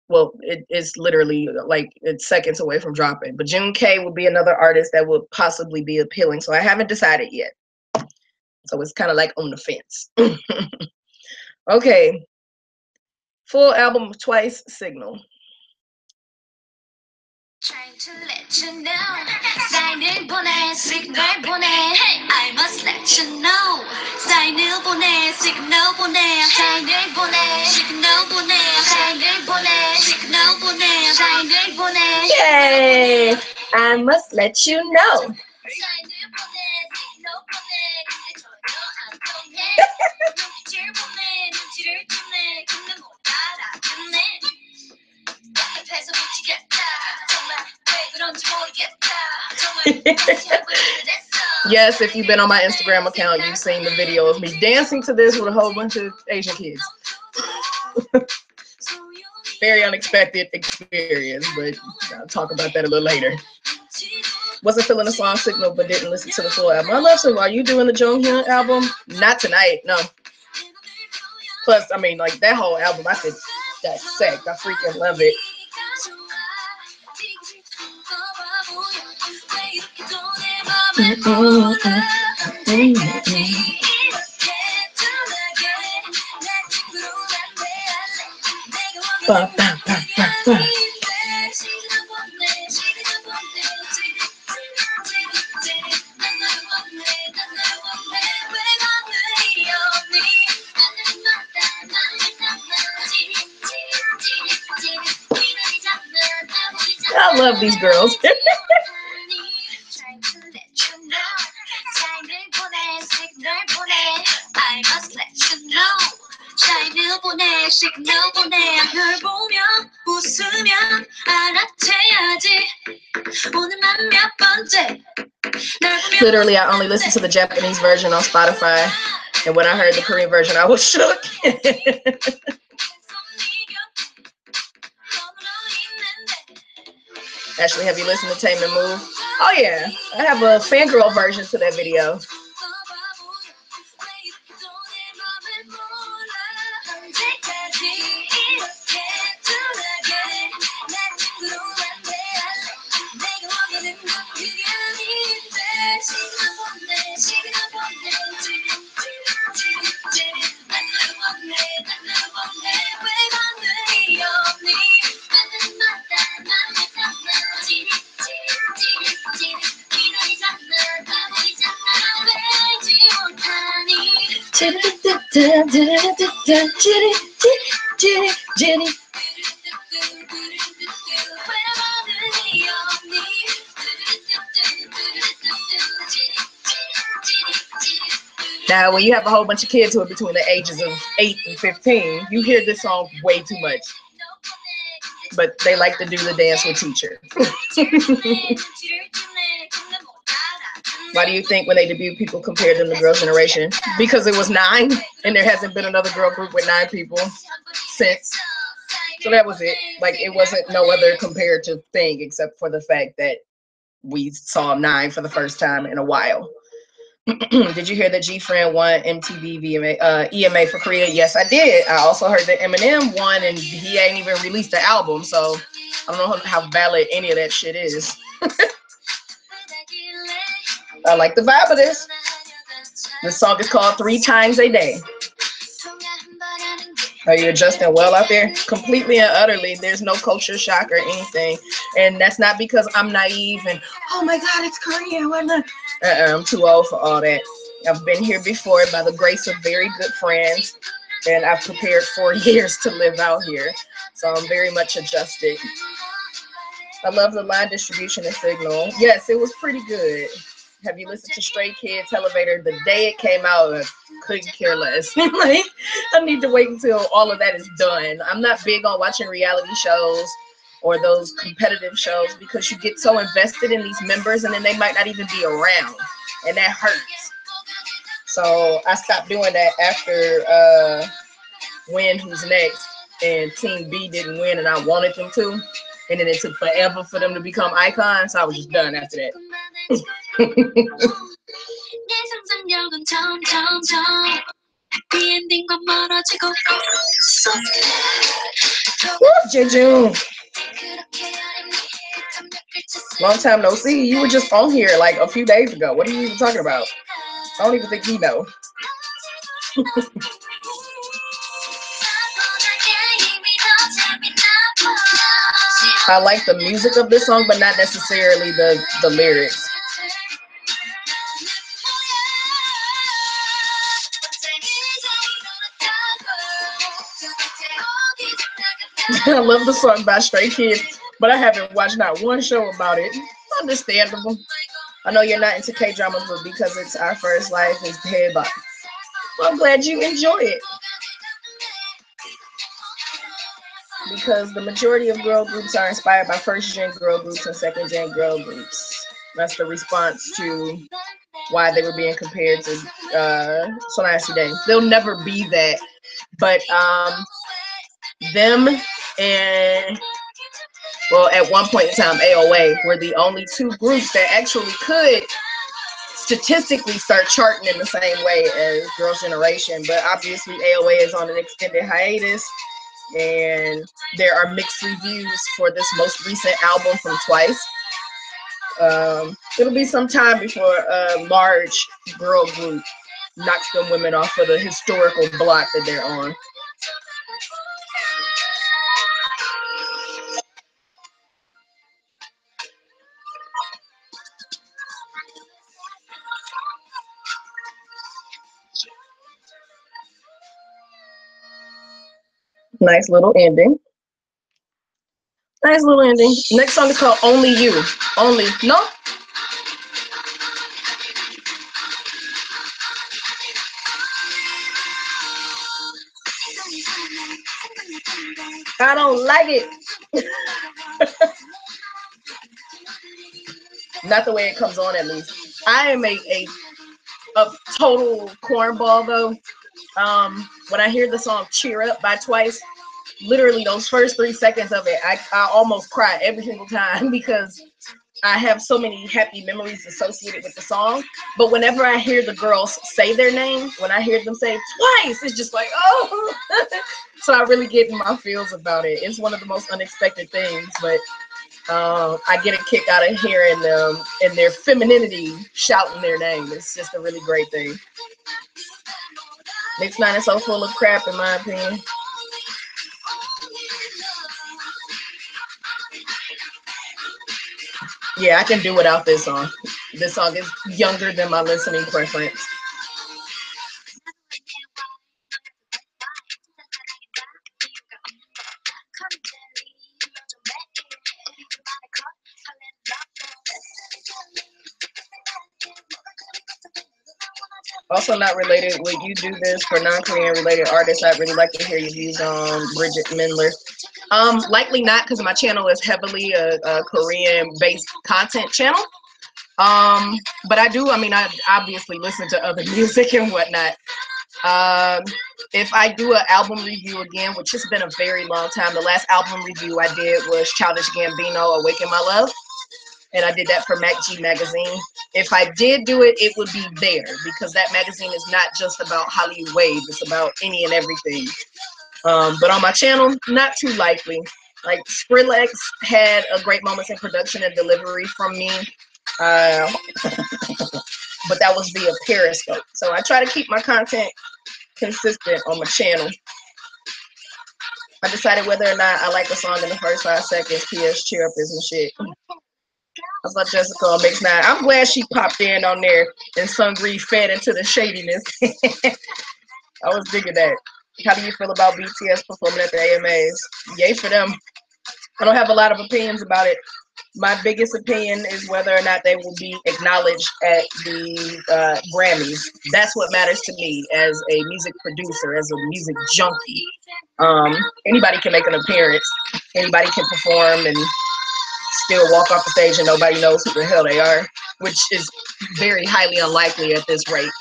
Speaker 1: Well, it's literally like it's seconds away from dropping. But June K will be another artist that would possibly be appealing. So I haven't decided yet. So it's kind of like on the fence. Okay. Full album of Twice, Signal.
Speaker 2: Trying to let you know. 사인을 보내, signal 보내. I must let you know. 사인을 보내, signal 보내. 사인을 보내, signal 보내. 사인을 보내, signal 보내. 사인을 보내.
Speaker 1: Yay! I must let you know.
Speaker 2: 사인을 보내, signal 보내. 근데 전혀 안 통해. 눈빛을 보내, 눈치를 주네. 근데 못 알아듣네. 앞에서 미치겠다. 정말 왜 그런지 모르겠다. 정말 다시 한번 그랬어.
Speaker 1: Yes, if you've been on my Instagram account, you've seen the video of me dancing to this with a whole bunch of Asian kids. Very unexpected experience, but I'll talk about that a little later. Wasn't feeling the song Signal, but didn't listen to the full album. I love Signal. Are you doing the Jonghyun album? Not tonight, no. Plus, I mean, like that whole album, I could dissect. I freaking love it. I love these girls.
Speaker 2: I must let you know. 사인을 보내, signal 보내. 널 보며 웃으면 알아채야지. 오늘만 몇 번째.
Speaker 1: Literally, I only listened to the Japanese version on Spotify, and when I heard the Korean version, I was shook. Ashley, have you listened to Taemin Move? Oh yeah, I have a fangirl version to that video. Now, when you have a whole bunch of kids who are between the ages of 8 and 15, you hear this song way too much. But they like to do the dance with teacher. Why do you think when they debuted, people compared them to Girls' Generation? Because it was 9, and there hasn't been another girl group with 9 people since. So that was it. Like, it wasn't no other comparative thing except for the fact that we saw 9 for the first time in a while. Did you hear that G-Friend won MTV EMA for Korea? Yes, I did. I also heard that Eminem won, and he ain't even released the album, so I don't know how valid any of that shit is. I like the vibe of this. This song is called 3 Times a Day. Are you adjusting well out there? Completely and utterly. There's no culture shock or anything. And that's not because I'm naive and, oh my God, it's Korea. Why not? I'm too old for all that. I've been here before by the grace of very good friends. And I've prepared 4 years to live out here. So I'm very much adjusted. I love the line distribution and Signal. Yes, it was pretty good. Have you listened to Stray Kids Elevator? The day it came out, I couldn't care less. Like, I need to wait until all of that is done. I'm not big on watching reality shows or those competitive shows because you get so invested in these members and then they might not even be around. And that hurts. So I stopped doing that after Win Who's Next and Team B didn't win and I wanted them to. And then it took forever for them to become icons. So I was just done after that. Woo, Jejun. Long time no see. You were just on here like a few days ago. What are you even talking about? I don't even think he know. I like the music of this song, but not necessarily the lyrics. I love the song by Stray Kids, but I haven't watched not one show about it. Understandable. I know you're not into K-dramas, but because it's our first life, it's head bop. Well, I'm glad you enjoy it. Because the majority of girl groups are inspired by first-gen girl groups and second-gen girl groups. That's the response to why they were being compared to Sonashi Day. They'll never be that, but them and, well, at one point in time, AOA were the only 2 groups that actually could statistically start charting in the same way as Girls' Generation. But obviously AOA is on an extended hiatus, and there are mixed reviews for this most recent album from Twice. It'll be some time before a large girl group knocks them women off of the historical block that they're on. Nice little ending. Nice little ending. Next song is called Only You. Only. No? I don't like it. Not the way it comes on, at least. I am a total cornball, though. When I hear the song Cheer Up by Twice, literally those first 3 seconds of it, I almost cry every single time because I have so many happy memories associated with the song. But whenever I hear the girls say their name, when I hear them say Twice, it's just like, oh. So I really get in my feels about it. It's one of the most unexpected things, but I get a kick out of hearing them and their femininity shouting their name. It's just a really great thing. Mix 9 is so full of crap, in my opinion. Yeah, I can do without this song. This song is younger than my listening preference. Also not related. Would you do this for non-Korean related artists? I'd really like to hear your views on Bridget Mendler. Likely not, because my channel is heavily a Korean-based content channel. But I do. I mean, I obviously listen to other music and whatnot. If I do an album review again, which has been a very long time, the last album review I did was Childish Gambino, Awaken My Love. And I did that for MacG Magazine. If I did do it, it would be there, because that magazine is not just about Hollywood Wave. It's about any and everything. But on my channel, not too likely. Like Skrillex had a great moments in production and delivery from me. Uh, but that was via Periscope. So I try to keep my content consistent on my channel. I decided whether or not I like the song in the first 5 seconds. P.S. Cheer Up is my shit. I saw Jessica on Mix 9. I'm glad she popped in on there and Sungri fed into the shadiness. I was digging that. How do you feel about BTS performing at the AMAs? Yay for them. I don't have a lot of opinions about it. My biggest opinion is whether or not they will be acknowledged at the Grammys. That's what matters to me as a music producer, as a music junkie. Anybody can make an appearance. Anybody can perform and still walk off the stage and nobody knows who the hell they are, which is very highly unlikely at this rate.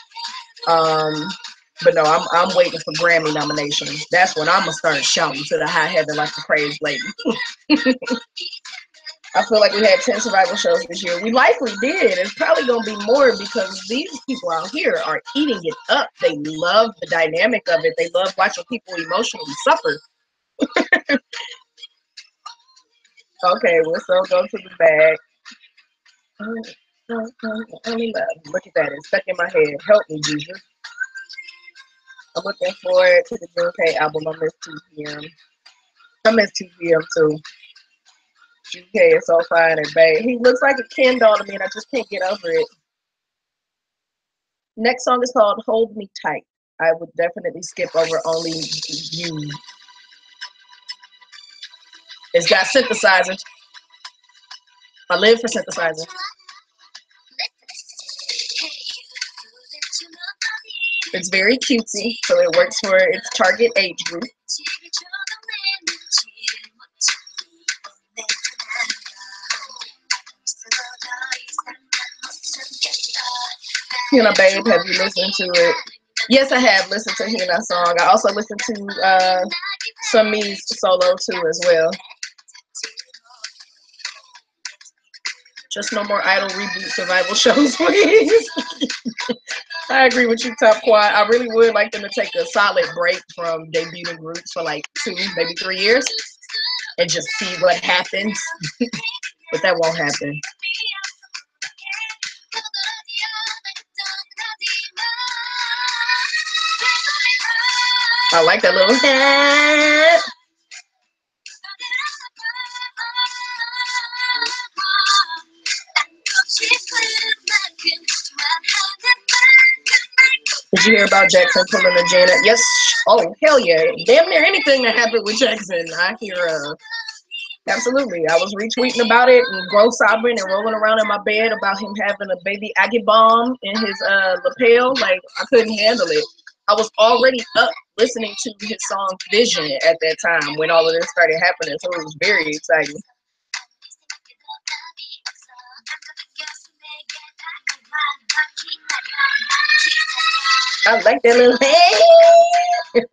Speaker 1: But no, I'm waiting for Grammy nominations. That's when I'm gonna start shouting to the high heaven like the praise lady. I feel like we had 10 survival shows this year. We likely did. It's probably gonna be more because these people out here are eating it up. They love the dynamic of it. They love watching people emotionally suffer. Okay, we'll still go to the bag. Look at that. It's stuck in my head. Help me, Jesus. I'm looking forward to the June K album. I miss 2 p.m. I miss 2 p.m. too. GK is so fine and bad. He looks like a Ken doll to me, and I just can't get over it. Next song is called Hold Me Tight. I would definitely skip over Only You. It's got synthesizers. I live for synthesizers. It's very cutesy, so it works for its target age group. Hina Babe, have you listened to it? Yes, I have listened to Hina's song. I also listened to Sami's solo too as well. Just no more Idol reboot survival shows, please. I agree with you, Top Quad. I really would like them to take a solid break from debuting groups for like 2, maybe 3 years and just see what happens. But that won't happen. I like that little hat. Did you hear about Jackson pulling a Janet? Yes. Oh, hell yeah. Damn near anything that happened with Jackson, I hear. Absolutely. I was retweeting about it and gross sobbing and rolling around in my bed about him having a baby Aggie bomb in his lapel. Like, I couldn't handle it. I was already up listening to his song Vision at that time when all of this started happening, so it was very exciting. I like that little hey.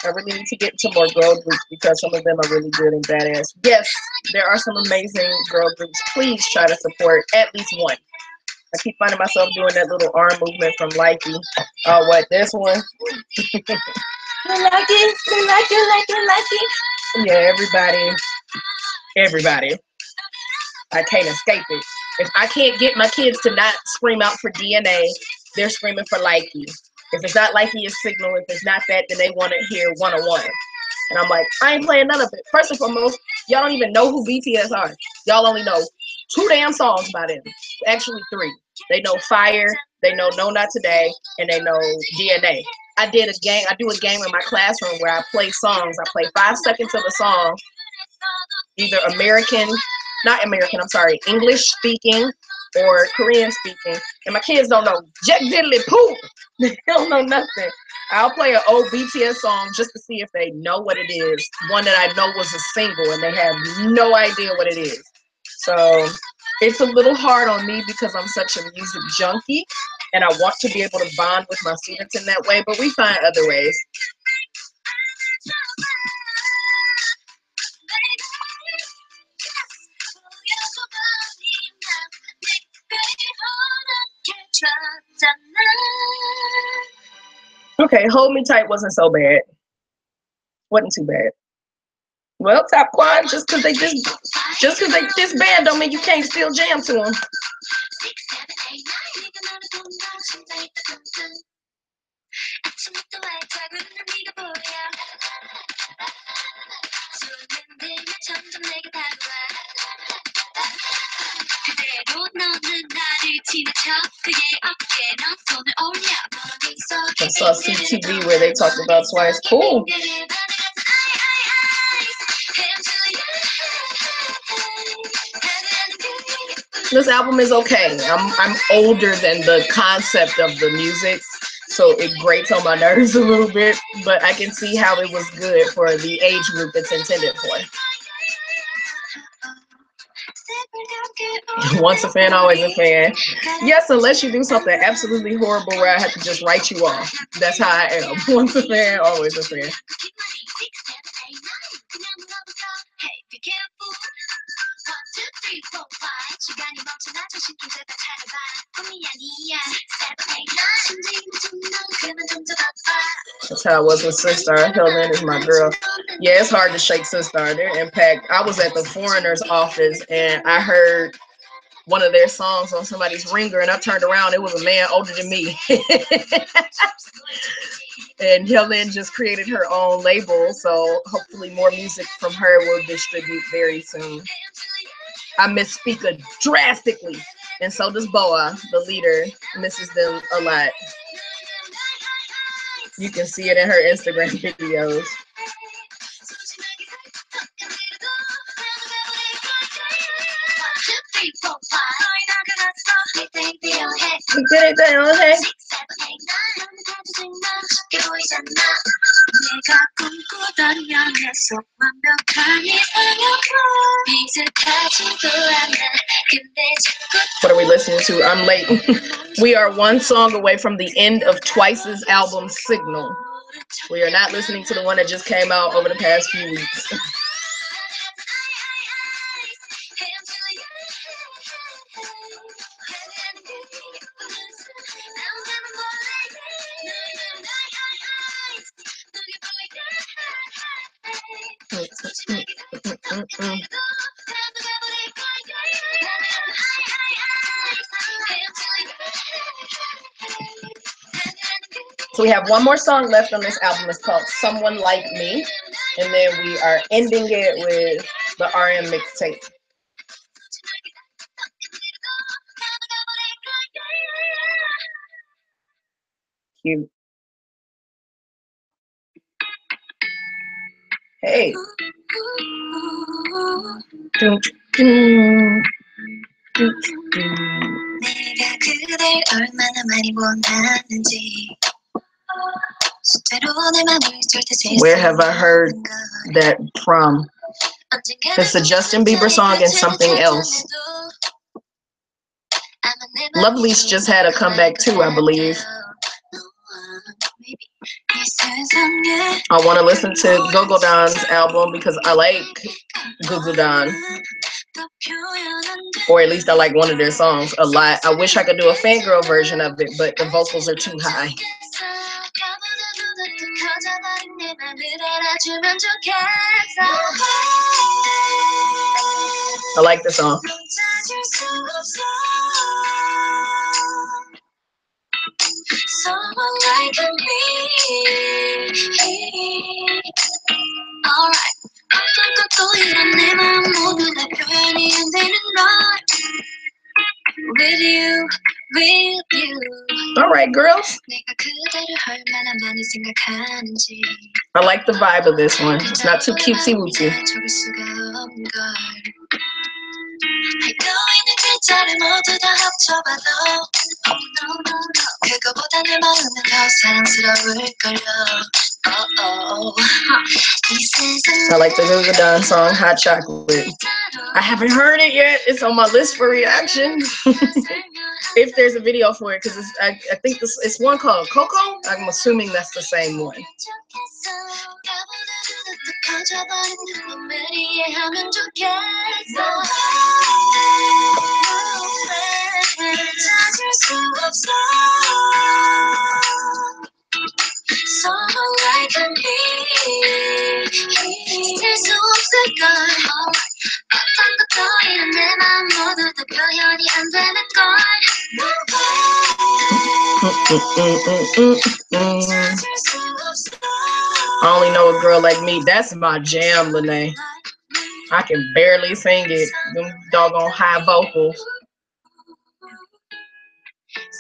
Speaker 1: I really need to get into more girl groups because some of them are really good and badass. Yes, there are some amazing girl groups. Please try to support at least one. I keep finding myself doing that little arm movement from Likey. Oh, what, this one? Like it. Yeah, everybody. I can't escape it. If I can't get my kids to not scream out for DNA, they're screaming for Likey. If it's not Likey, it's Signal. If it's not that, then they want to hear 101. And I'm like, I ain't playing none of it. First and foremost, y'all don't even know who BTS are. Y'all only know 2 damn songs by them. Actually 3. They know Fire, they know No Not Today, and they know DNA. I do a game in my classroom where I play songs. I play 5 seconds of a song, either English speaking or Korean speaking, and my kids don't know Jack Diddley Poop. They don't know nothing. I'll play an old BTS song just to see if they know what it is. One that I know was a single and they have no idea what it is. So it's a little hard on me because I'm such a music junkie and I want to be able to bond with my students in that way, but we find other ways. Okay, Hold Me Tight wasn't so bad. Wasn't too bad. Well, Top Quad, just because they this band don't mean you can't still jam to them. I saw CTV where they talked about Twice. Cool. This album is okay. I'm older than the concept of the music, so it grates on my nerves a little bit, but I can see how it was good for the age group it's intended for. Once a fan, always a fan. Yes, unless you do something absolutely horrible where I have to just write you off. That's how I am. Once a fan, always a fan. That's how I was with Sister. Helen is my girl. Yeah, it's hard to shake Sister. Their impact. I was at the Foreigner's office and I heard one of their songs on somebody's ringer and I turned around. It was a man older than me. And Helen just created her own label, so hopefully more music from her will distribute very soon. I miss Speaker drastically, and so does Boa, the leader, misses them a lot. You can see it in her Instagram videos. What are we listening to? I'm late. We are one song away from the end of Twice's album Signal. We are not listening to the one that just came out over the past few weeks. So we have one more song left on this album. It's called Someone Like Me. And then we are ending it with the RM mixtape. Cute. Hey. Where have I heard that from? It's a Justin Bieber song and something else. Lovely's just had a comeback too, I believe. I want to listen to Gogo Don's album because I like Gogo Don. Or at least I like one of their songs a lot. I wish I could do a fangirl version of it, but the vocals are too high. I like the song. Someone like me. Alright. With you. Alright, girls. I like the vibe of this one. It's not too cutesy wootsy.
Speaker 2: 글자를 모두 다 합쳐봐도 그거보다 내 마음은 더 사랑스러울걸요.
Speaker 1: I like the Google Don song, Hot Chocolate. I haven't heard it yet. It's on my list for reaction. If there's a video for it, because I think it's one called Coco. I'm assuming that's the same one.
Speaker 2: Someone like me 잊을 수 없을걸 어떤 것들이든 내 맘 모두 다 표현이 안 되는 걸
Speaker 1: I only know a girl like me. That's my jam, Lene. I can barely sing it. Them doggone high vocals.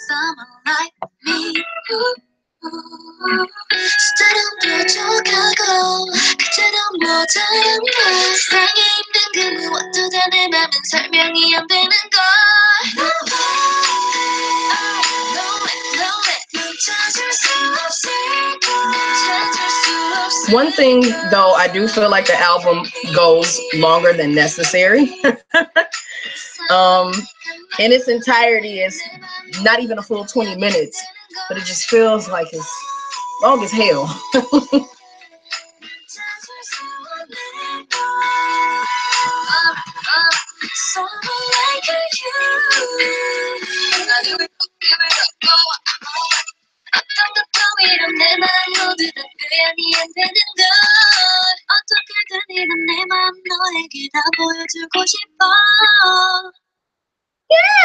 Speaker 2: Someone like me 스타일은 부족하고 그처럼 모자란 걸 세상에 있는 그 무엇도 다 내 맘은 설명이 안 되는 걸
Speaker 1: One thing though, I do feel like the album goes longer than necessary. In its entirety, it's not even a full 20 minutes, but it just feels like it's long as hell.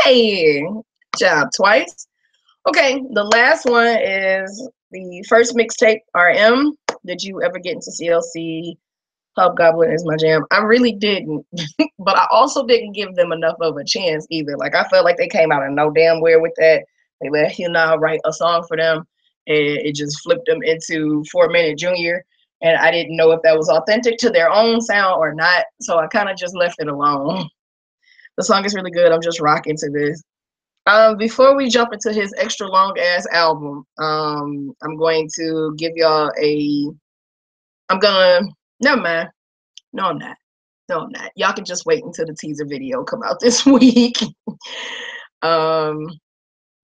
Speaker 1: Yay! Good job, Twice. Okay, the last one is the first mixtape, RM. Did you ever get into CLC? Hobgoblin is my jam. I really didn't, but I also didn't give them enough of a chance either. Like, I felt like they came out of no damn where with that. They let Hyuna write a song for them, and it just flipped them into 4 Minute Junior. And I didn't know if that was authentic to their own sound or not, so I kind of just left it alone. The song is really good. I'm just rocking to this. Before we jump into his extra long ass album, I'm going to give y'all never mind. No, I'm not. No, I'm not. Y'all can just wait until the teaser video come out this week.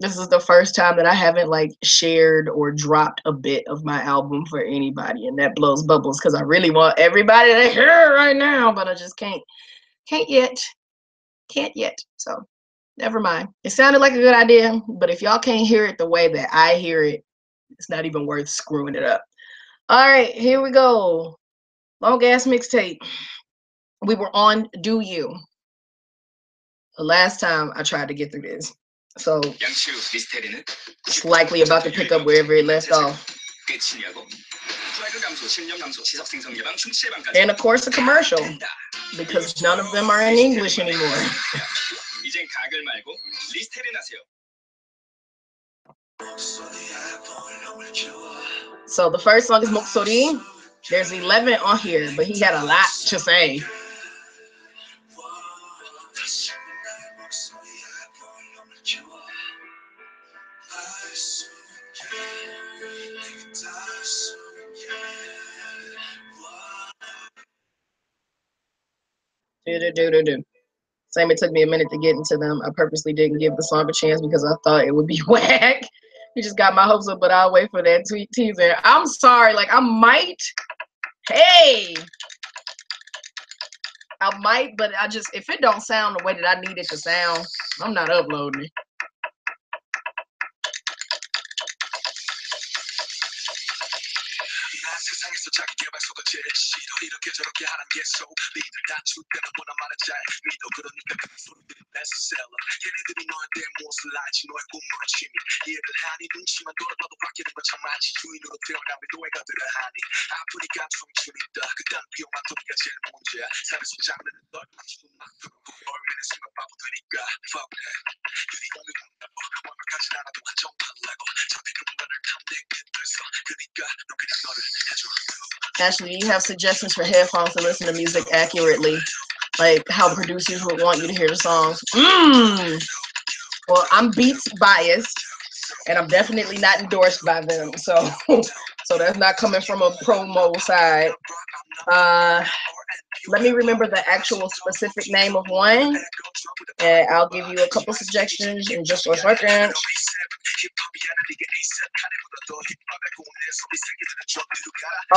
Speaker 1: This is the first time that I haven't like shared or dropped a bit of my album for anybody, and that blows bubbles because I really want everybody to hear it right now, but I just can't yet. So never mind. It sounded like a good idea, but if y'all can't hear it the way that I hear it, it's not even worth screwing it up. All right, here we go. Long ass mixtape. We were on Do You. The last time I tried to get through this. So it's likely about to pick up wherever it left off. And of course a commercial, because none of them are in English anymore. So the first song is 목소리. There's 11 on here, but he had a lot to say. Same, it took me a minute to get into them. I purposely didn't give the song a chance because I thought it would be whack. You just got my hopes up, but I'll wait for that teaser. I'm sorry, like I might, but I just, if it don't sound the way that I need it to sound, I'm not uploading it.
Speaker 2: 세상에서 자기 개발소가 제일 싫어 이렇게 저렇게 하는 게 소리들 다출 때는 뭐나 말은 잘 믿어 그러니까 그 소리들이 베스트셀러 얘네들이 너에 대해 무엇을 알지 너의 꿈을 취미 이해를 하니 눈치만 돌아봐도 바뀌는 건 참 많지 주인으로 태어나면 노예가 들어 하니 아프니까 청춘이다 그딴 비용만 돈이가 제일 문제야 삶에서 장르는 널 맞추고 막 들어오고 얼마나 생각 바보되니까 fuck that You the only one that 완벽하진 않아도 한정팔라고 잡힌 누군가를 탐내게 돼서 그니까 넌 그냥 너를 해줘.
Speaker 1: Ashley, you have suggestions for headphones to listen to music accurately. like how producers would want you to hear the songs. Well, I'm Beats biased, and I'm definitely not endorsed by them. So, so that's not coming from a promo side. Let me remember the actual specific name of one, and I'll give you a couple suggestions in just a second.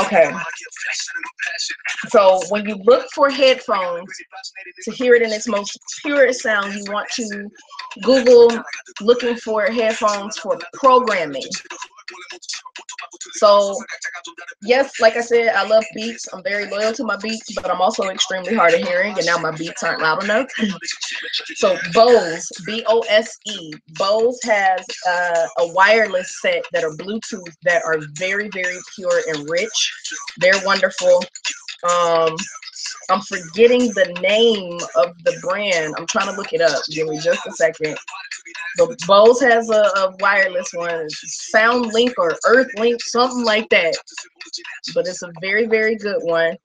Speaker 1: Okay. So when you look for headphones to hear it in its most purest sound, you want to Google looking for headphones for programming. So yes, like I said, I love Beats. I'm very loyal to my Beats, but I'm also extremely hard of hearing, and now my Beats aren't loud enough. So Bose, B-O-S-E, Bose has a wireless set that are Bluetooth that are very, very pure and rich. They're wonderful. I'm forgetting the name of the brand. I'm trying to look it up. Give me just a second. But Bose has a wireless one, SoundLink or EarthLink, something like that. But it's a very, very good one.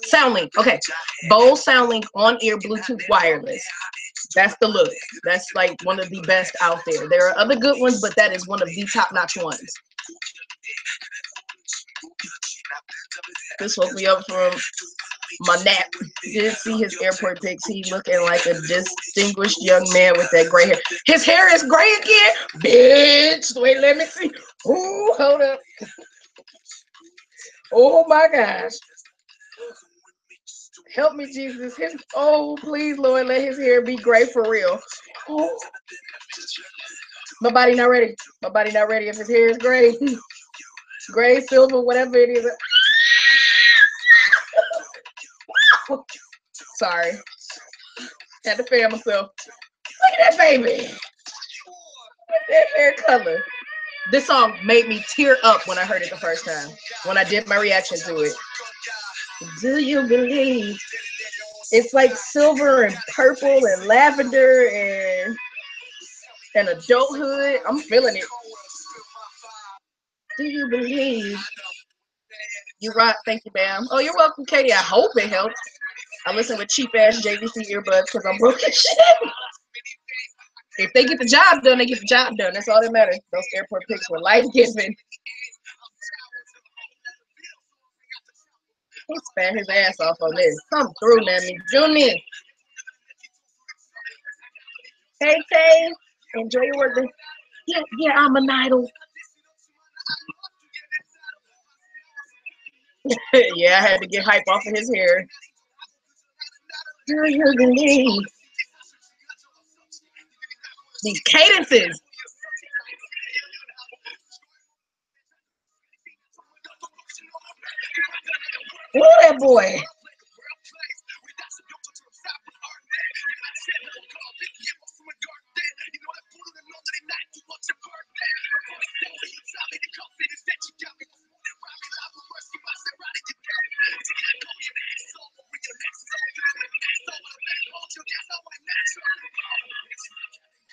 Speaker 1: SoundLink. Okay. Bose SoundLink on-ear Bluetooth wireless. That's the look. That's like one of the best out there. There are other good ones, but that is one of the top-notch ones. This woke me up from my nap. Did see his airport pics. He looking like a distinguished young man with that gray hair. His hair is gray again? Bitch. Wait, let me see. Ooh, hold up. Oh my gosh. Help me, Jesus. Oh, please, Lord, let his hair be gray for real. Oh. My body not ready. My body not ready if his hair is gray. Gray, silver, whatever it is. Sorry. Had to fan myself. Look at that baby. Look at that hair color. This song made me tear up when I heard it the first time. When I did my reaction to it. Do you believe? It's like silver and purple and lavender and adulthood. I'm feeling it. Do you believe? You rock. Thank you, ma'am. Oh, you're welcome, Katie. I hope it helps. I listen with cheap ass JVC earbuds because I'm broke as shit. If they get the job done, they get the job done. That's all that matters. Those airport pics were life giving. He spat his ass off on this. Come through, Lemmy Junior. Hey, Tay. Enjoy your work. Yeah, I'm an idol. Yeah, I had to get hype off of his hair. Do you believe? These cadences. Ooh, that boy.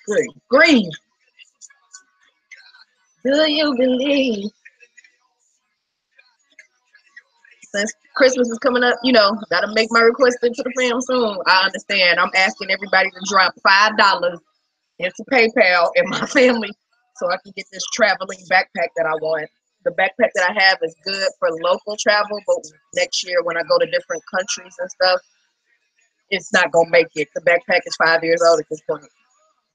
Speaker 1: Good grief. Do you believe? Since Christmas is coming up, gotta make my request into the fam soon. I understand. I'm asking everybody to drop $5 into PayPal and my family so I can get this traveling backpack that I want. The backpack that I have is good for local travel, but next year when I go to different countries and stuff, it's not gonna make it. The backpack is 5 years old at this point.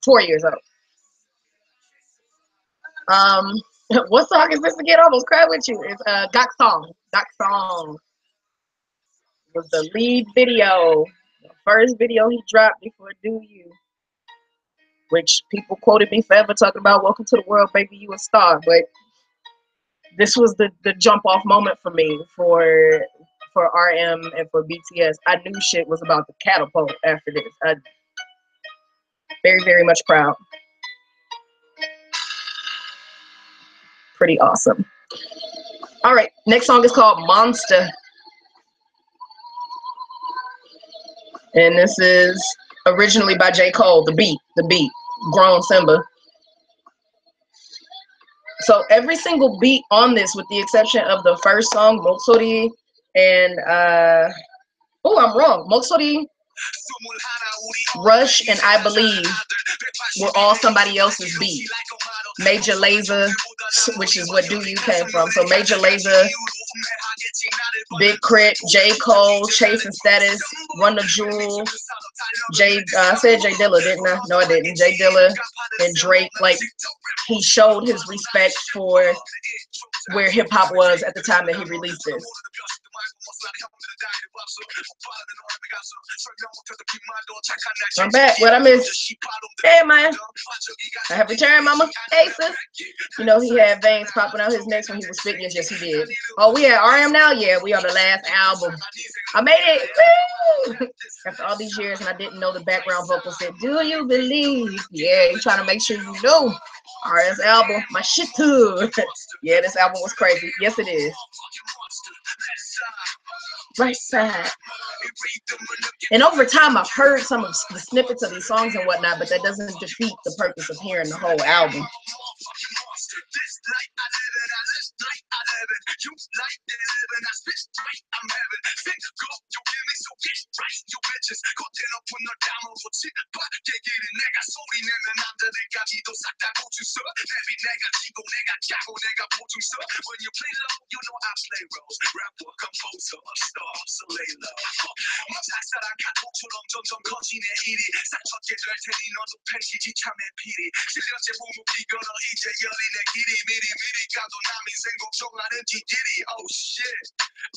Speaker 1: 4 years old. What song is this again? I almost cried with you. It's Gok Song. Gok Song was the lead video. The first video he dropped before Do You. Which people quoted me forever talking about welcome to the world, baby, you a star. But this was the jump off moment for me for RM and for BTS. I knew shit was about to catapult after this. I very, very much proud. Pretty awesome. All right, next song is called Monster. And this is originally by J. Cole, the beat, Grown Simba. So every single beat on this, with the exception of the first song, Moksori, and oh, I'm wrong. Moksori, Rush, and I Believe were all somebody else's beat. Major Lazer, which is what Do You came from. So Major Lazer, Big Crit, J. Cole, Chase and Status, Run the Jewel, I said J Dilla, didn't I? No, I didn't. J Dilla and Drake, like, he showed his respect for where hip hop was at the time that he released this. I'm back. What I missed? Hey, man. I have returned, mama. Hey, sis. You know, he had veins popping out his neck when he was spitting. Yes, he did. Oh, we at RM now? Yeah, we on the last album. I made it. Woo! After all these years, and I didn't know the background vocal said, "Do you believe?" Yeah, he's trying to make sure you know. RS album, my shit too. Yeah, this album was crazy. Yes, it is. Right side. And over time, I've heard some of the snippets of these songs and whatnot, but that doesn't defeat the purpose of hearing the whole album.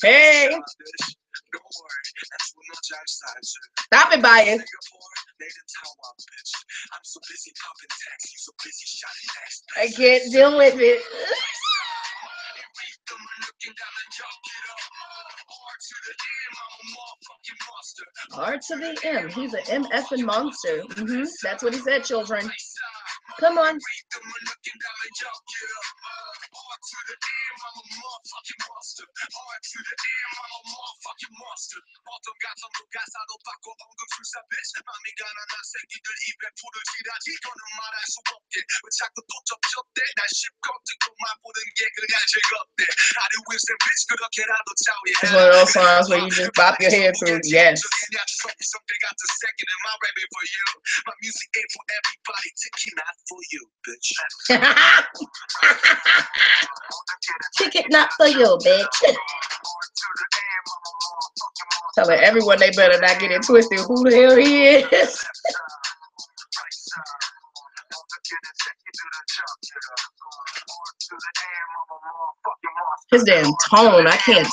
Speaker 1: Hey! Stop it, Bias. I can't deal with it. R to the M. He's an MFing monster. That's what he said, children. Come on. It's one of those songs where you just bop your head through. Yes. Ticket not for you, bitch. Telling everyone they better not get it twisted. Who the hell he is? His damn tone, I can't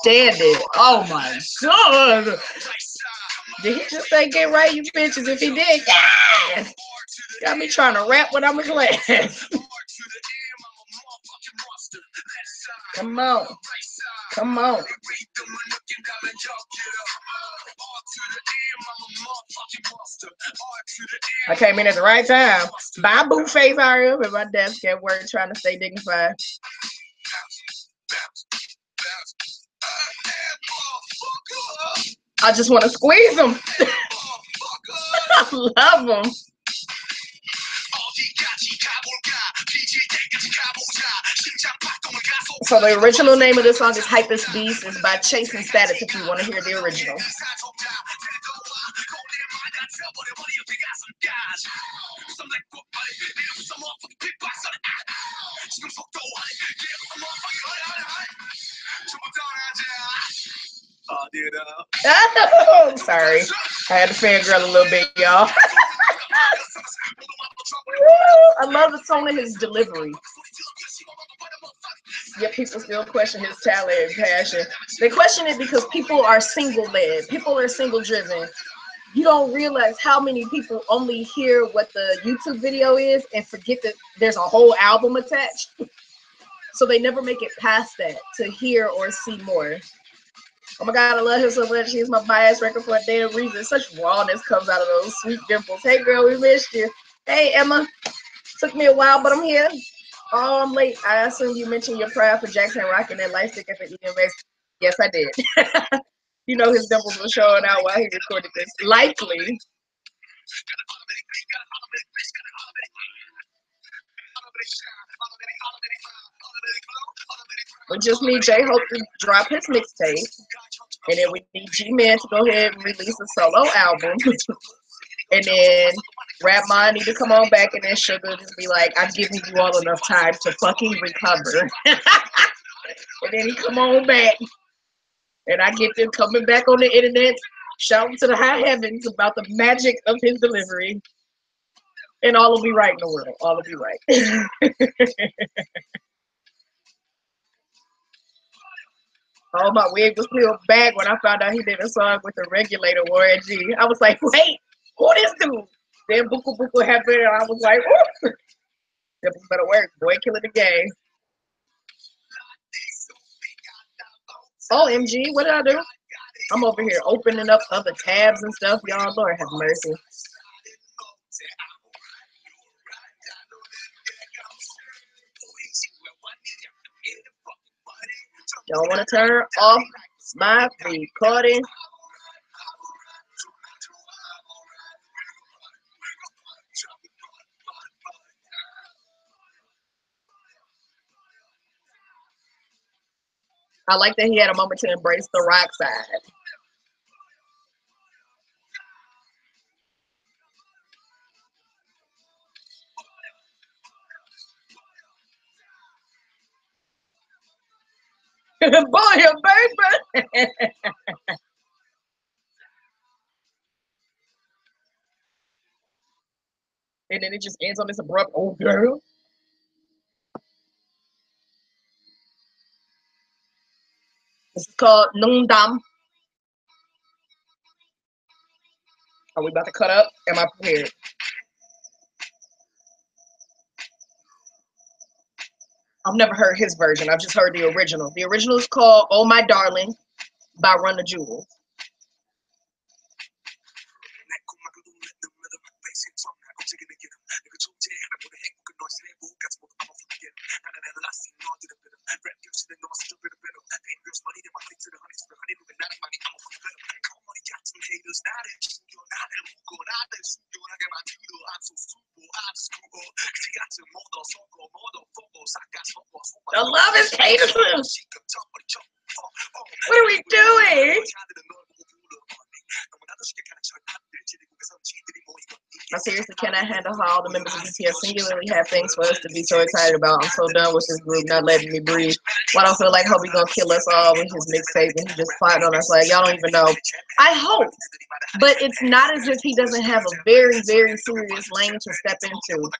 Speaker 1: stand it. Oh my god. Did he just say get right, you bitches? If he did, yes. Got me trying to rap when I'm in class. Come on. Come on. I came in at the right time. My boot face hurry up at my desk at work trying to stay dignified. I just want to squeeze them. I love them. So the original name of this song is Hypest Beast. It's by Chase and Status if you want to hear the original. Oh, sorry. I had to fangirl a little bit, y'all. I love the tone of his delivery. Yet people still question his talent and passion. They question it because people are single-led. People are single-driven. You don't realize how many people only hear what the YouTube video is and forget that there's a whole album attached. So they never make it past that to hear or see more. Oh my God, I love him so much. He's my bias record for a damn reason. Such rawness comes out of those sweet dimples. Hey girl, we missed you. Hey Emma. Took me a while, but I'm here. Oh, I'm late. I assume you mentioned your pride for Jackson Rock and that light stick at the EMX. Yes, I did. You know his dimples were showing out while he recorded this. Likely. We just need J-Hope to drop his mixtape, and then we need G-Man to go ahead and release a solo album. And then Rapmon need to come on back, and then Sugar just be like, I've given you all enough time to fucking recover. And then he come on back, and I get them coming back on the internet, shouting to the high heavens about the magic of his delivery. And all will be right in the world. All will be right. Oh, my wig was peeled back when I found out he did a song with the Regulator, Warren G. I was like, wait, who this dude? Then Buku Buku happened, and I was like, ooh, that better work, boy, killing the game. OMG, what did I do? I'm over here opening up other tabs and stuff, y'all. Lord have mercy. Y'all want to turn off my recording? I like that he had a moment to embrace the rock side. Boy, baby. And then it just ends on this abrupt, oh girl. This is called Nungdam. Are we about to cut up? Am I prepared? I've never heard his version. I've just heard the original. The original is called Oh My Darling by Run the Jewels. The love is hateful. What are we doing? I seriously cannot handle how all the members of BTS singularly have things for us to be so excited about. I'm so done with this group not letting me breathe. Why don't feel like Hobie gonna kill us all with his mixtape and he just plotting on us like y'all don't even know. I hope, but it's not as if he doesn't have a very, very serious lane to step into.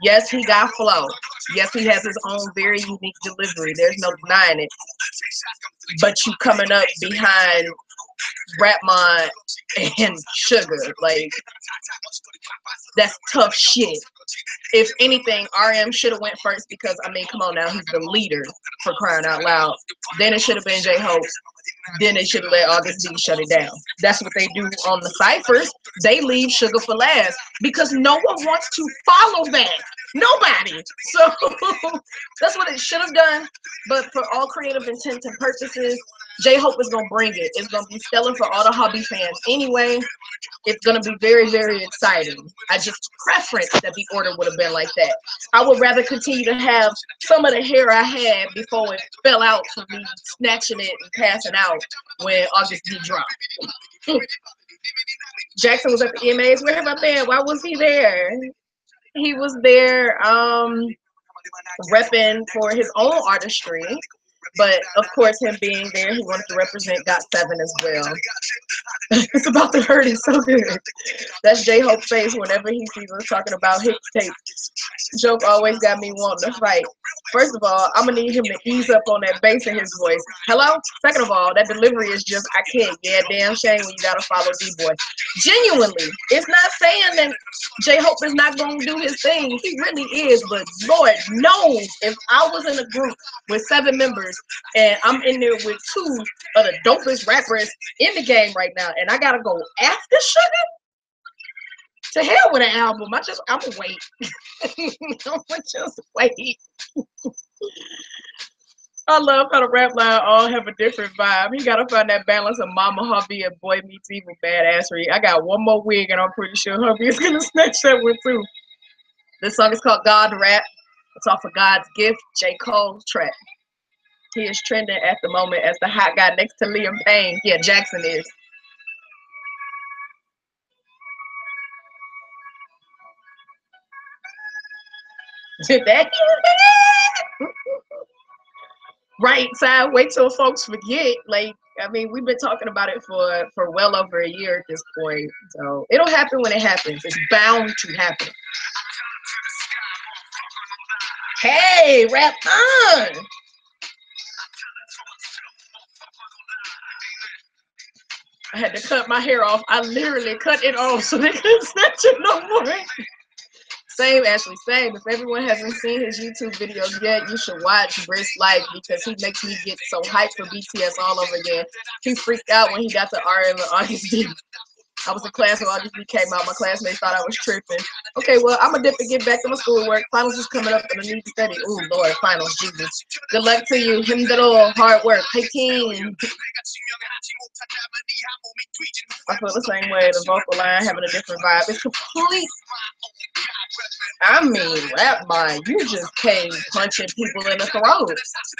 Speaker 1: Yes, he got flow. Yes, he has his own very unique delivery. There's no denying it. But you coming up behind Rapmon and Sugar, like that's tough shit. If anything, RM should have went first because I mean, come on now, he's the leader for crying out loud. Then it should have been J-Hope. Then they should have let August D shut it down. That's what they do on the ciphers. They leave Sugar for last because no one wants to follow that. Nobody. So that's what it should have done. But for all creative intents and purposes, J-Hope is gonna bring it. It's gonna be stellar for all the Hobby fans. Anyway, it's gonna be very, very exciting. I just preference that the order would have been like that. I would rather continue to have some of the hair I had before it fell out for me snatching it and passing out when August D dropped. Jackson was at the EMAs. Where have I been? Why was he there? He was there repping for his own artistry. But of course, him being there, he wanted to represent Got7 as well. It's about to hurt. It's so good. That's J-Hope's face whenever he sees us talking about his tape. Joke always got me wanting to fight. First of all, I'm gonna need him to ease up on that bass in his voice. Hello? Second of all, that delivery is just, I can't. Yeah, damn shame when you gotta follow D-Boy. Genuinely, it's not saying that J-Hope is not gonna do his thing. He really is, but Lord knows if I was in a group with 7 members and I'm in there with 2 of the dopest rappers in the game right now, and I gotta go after Sugar. To hell with an album. I'm gonna wait. I'm gonna just wait. I love how the rap line all have a different vibe. He gotta find that balance of Mama Hubby and Boy Meets Evil badassery. I got one more wig, and I'm pretty sure Hubby is gonna snatch that one too. This song is called God Rap. It's off of God's Gift, J. Cole's track. He is trending at the moment as the hot guy next to Liam Payne. Yeah, Jackson is. Did that? Right side. Wait till folks forget. Like, I mean, we've been talking about it for well over a year at this point. So it'll happen when it happens. It's bound to happen. Hey, rap on. I had to cut my hair off. I literally cut it off so they couldn't snatch it no more. Same, Ashley, same. If everyone hasn't seen his YouTube videos yet, you should watch Brisk Life because he makes me get so hyped for BTS all over again. He freaked out when he got to RM and August D. I was in class when August D came out. My classmates thought I was tripping. Okay, well, I'm going to dip and get back to my schoolwork. Finals is coming up and I need to study. Ooh, Lord, finals, Jesus. Good luck to you. 힘들어, hard work. Hey, team. I feel the same way. The vocal line having a different vibe. It's complete. I mean, Rap Mind, you just came punching people in the throat.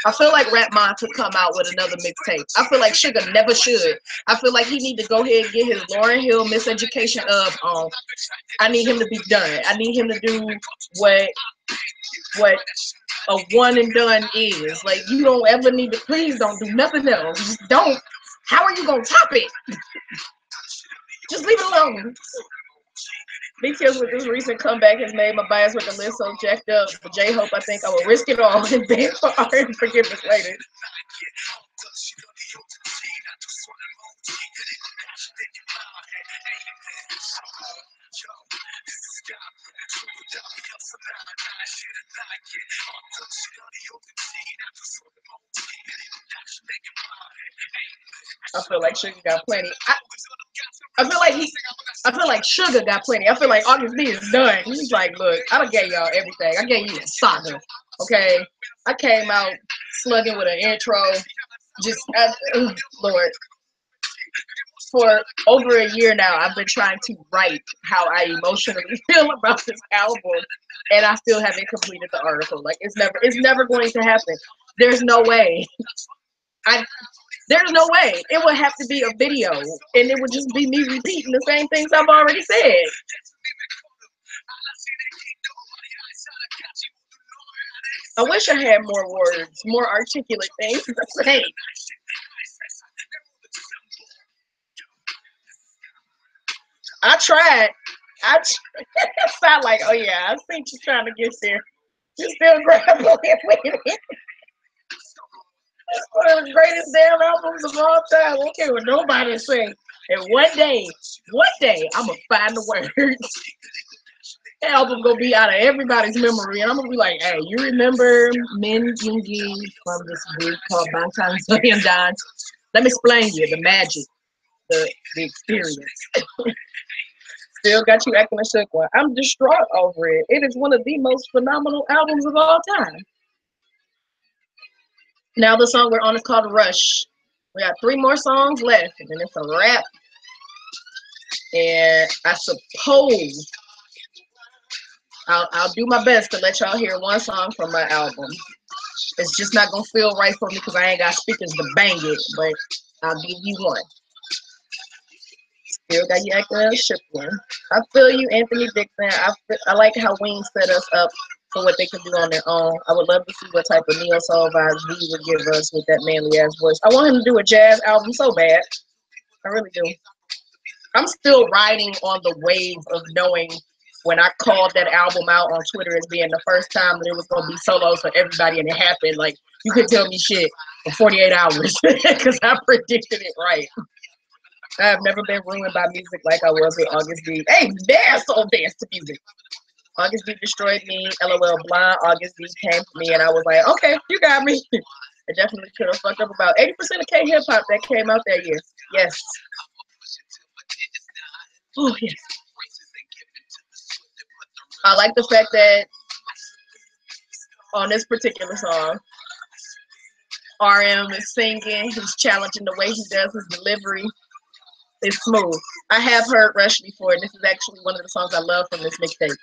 Speaker 1: I feel like Rap Mind could come out with another mixtape. I feel like Sugar never should. I feel like he need to go ahead and get his Lauryn Hill Miseducation of on. I need him to be done. I need him to do what a one and done is. Like, you don't ever need to, please don't do nothing else. Just don't. How are you gonna top it? Just leave it alone. BTS with this recent comeback has made my bias with the list so jacked up. But J-Hope, I think I will risk it all and beg for art and forgiveness later. I feel like Sugar got plenty. I feel like Sugar got plenty. I feel like August D is done. He's like, look, I done gave y'all everything. I gave you a saga. Okay. I came out slugging with an intro. Just Lord. For over a year now, I've been trying to write how I emotionally feel about this album, and I still haven't completed the article. Like, it's never going to happen. There's no way. There's no way. It would have to be a video, and it would just be me repeating the same things I've already said. I wish I had more words, more articulate things to say. I tried. Sound like, oh yeah, I think she's trying to get there. She's still grappling with it. It's one of the greatest damn albums of all time. I don't care what nobody say. And one day, I'm gonna find the words. That album gonna be out of everybody's memory, and I'm gonna be like, "Hey, you remember Min Yoongi from this group called Bangtan Soyeondan? Let me explain you the magic, the experience." Still got you acting a shook one. I'm distraught over it. It is one of the most phenomenal albums of all time. Now the song we're on is called Rush. We got 3 more songs left, and then it's a wrap. And I suppose I'll do my best to let y'all hear one song from my album. It's just not gonna feel right for me because I ain't got speakers to bang it, but I'll give you one. Still got you acting a ship one. I feel you, Anthony Dixon. I like how Wings set us up for what they can do on their own. I would love to see what type of neo soul vibes V would give us with that manly ass voice. I want him to do a jazz album so bad. I really do. I'm still riding on the wave of knowing when I called that album out on Twitter as being the first time that it was going to be solos for everybody, and it happened. Like, you could tell me shit for 48 hours because I predicted it right. I have never been ruined by music like I was with August D. Hey, dance on dance to music. August D destroyed me. LOL blind. August D came to me, and I was like, okay, you got me. I definitely could have fucked up about 80% of K hip hop that came out that year. Yes. Oh, yes. I like the fact that on this particular song, RM is singing, he's challenging the way he does his delivery. It's smooth. I have heard Rush before, and this is actually one of the songs I love from this mixtape.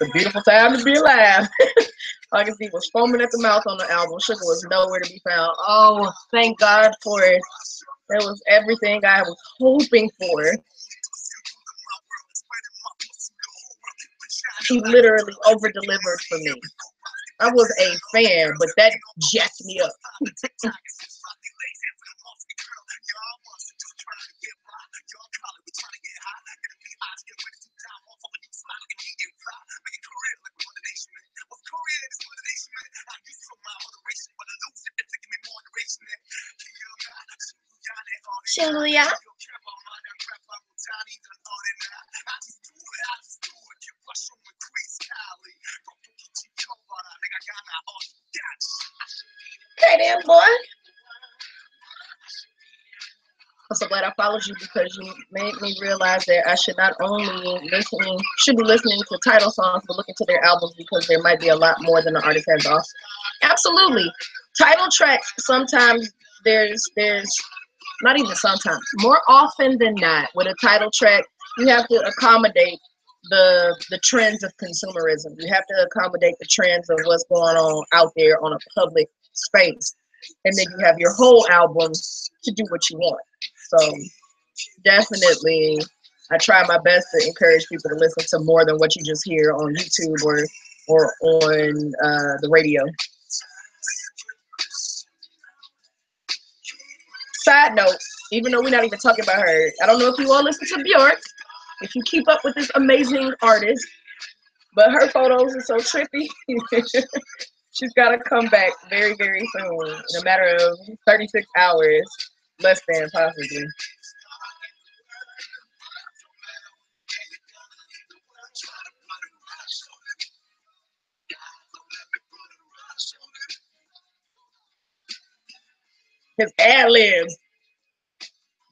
Speaker 1: It's a beautiful time to be alive. August D was foaming at the mouth on the album. Sugar was nowhere to be found. Oh, thank God for it. That was everything I was hoping for. He literally over delivered for me. I was a fan, but that jacked me up. Julia. Okay then, boy. I'm so glad I followed you because you made me realize that I should not only should be listening to title songs, but look into their albums because there might be a lot more than the artist has to offer. Absolutely. Title tracks, sometimes there's not even sometimes, more often than not, with a title track, you have to accommodate the trends of consumerism. You have to accommodate the trends of what's going on out there on a public space. And then you have your whole album to do what you want. So definitely, I try my best to encourage people to listen to more than what you just hear on YouTube or on the radio. Side note, even though we're not even talking about her, I don't know if you all listen to Bjork, if you keep up with this amazing artist, but her photos are so trippy. She's got to come back very, very soon, in a matter of 36 hours, less than possibly. His ad libs.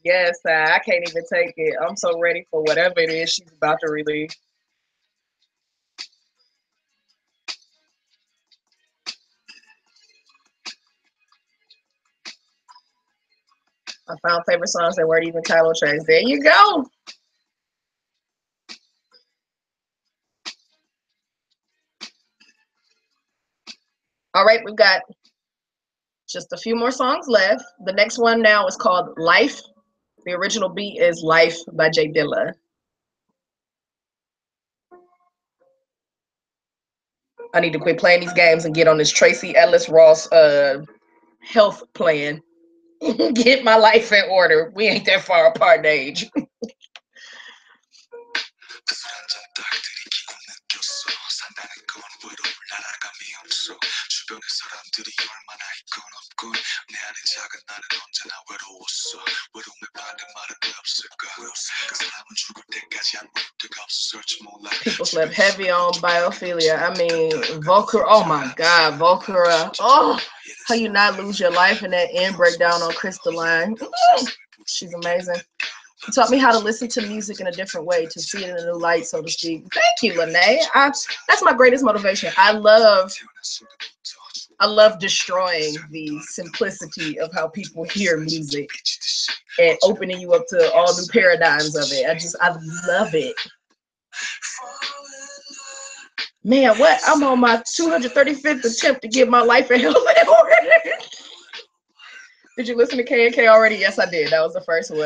Speaker 1: Yes, I can't even take it. I'm so ready for whatever it is she's about to release. I found favorite songs that weren't even title tracks. There you go. All right, we've got just a few more songs left. The next one now is called Life. The original beat is Life by Jay Dilla. I need to quit playing these games and get on this Tracy Ellis Ross health plan. Get my life in order. We ain't that far apart in age. People slept heavy on biophilia. I mean, Volcra. Oh my God, Volcra. Oh, how you not lose your life in that end breakdown on Crystalline. She's amazing. She taught me how to listen to music in a different way, to see it in a new light, so to speak. Thank you, Lene. That's my greatest motivation. I love destroying the simplicity of how people hear music and opening you up to all new paradigms of it. I love it. Man, what? I'm on my 235th attempt to get my life in health in order. Did you listen to K&K already? Yes, I did. That was the first one.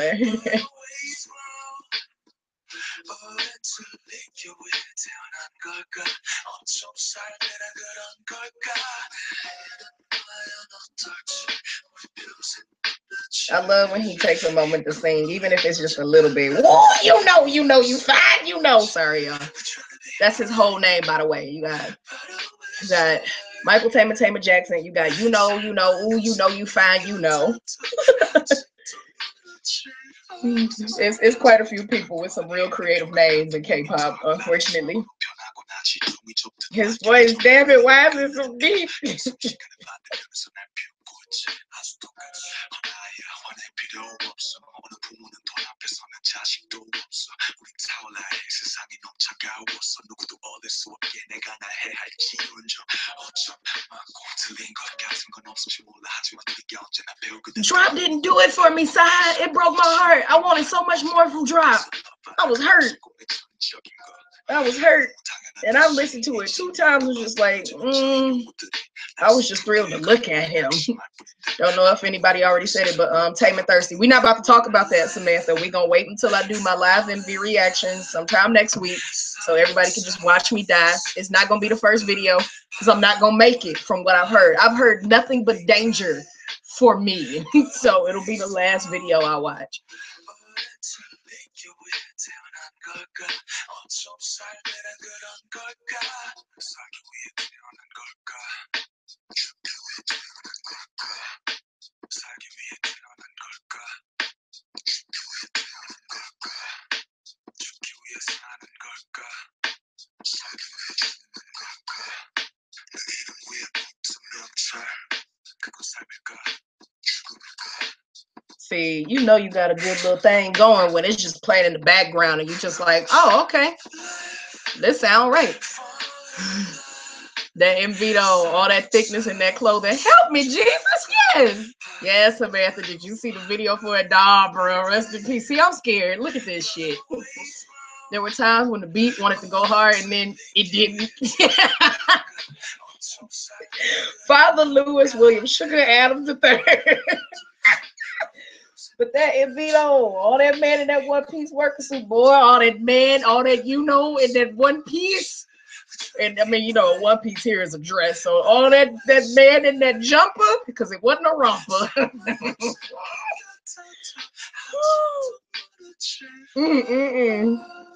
Speaker 1: I love when he takes a moment to sing, even if it's just a little bit. Whoa, you fine, Sorry, y'all. That's his whole name, by the way. You got Michael Tamer Jackson. You got you know, ooh, you fine, It's quite a few people with some real creative names in K-pop, unfortunately. His voice, damn it, why is it so deep? Drop didn't do it for me, side. It broke my heart. I wanted so much more from Drop. I was hurt. I was hurt. And I listened to it 2 times, was just like, I was just thrilled to look at him. Don't know if anybody already said it, but Tame and Thirsty. We're not about to talk about that, Samantha. We're gonna wait until I do my live MV reactions sometime next week, so everybody can just watch me die. It's not gonna be the first video because I'm not gonna make it. From what I've heard nothing but danger for me. So it'll be the last video I watch. See, you know you got a good little thing going when it's just playing in the background and you just like, oh, okay, this sound right. That MV though, all that thickness in that clothing. Help me, Jesus, yes. Yes, Samantha, did you see the video for it? Nah, bro, rest in peace. See, I'm scared. Look at this shit. There were times when the beat wanted to go hard and then it didn't. Father Lewis Williams, Sugar Adams III. But that MV though, all that man in that one piece working suit, boy, all that man, all that in that one piece. And I mean, one piece here is a dress. So all that man in that jumper, because it wasn't a romper.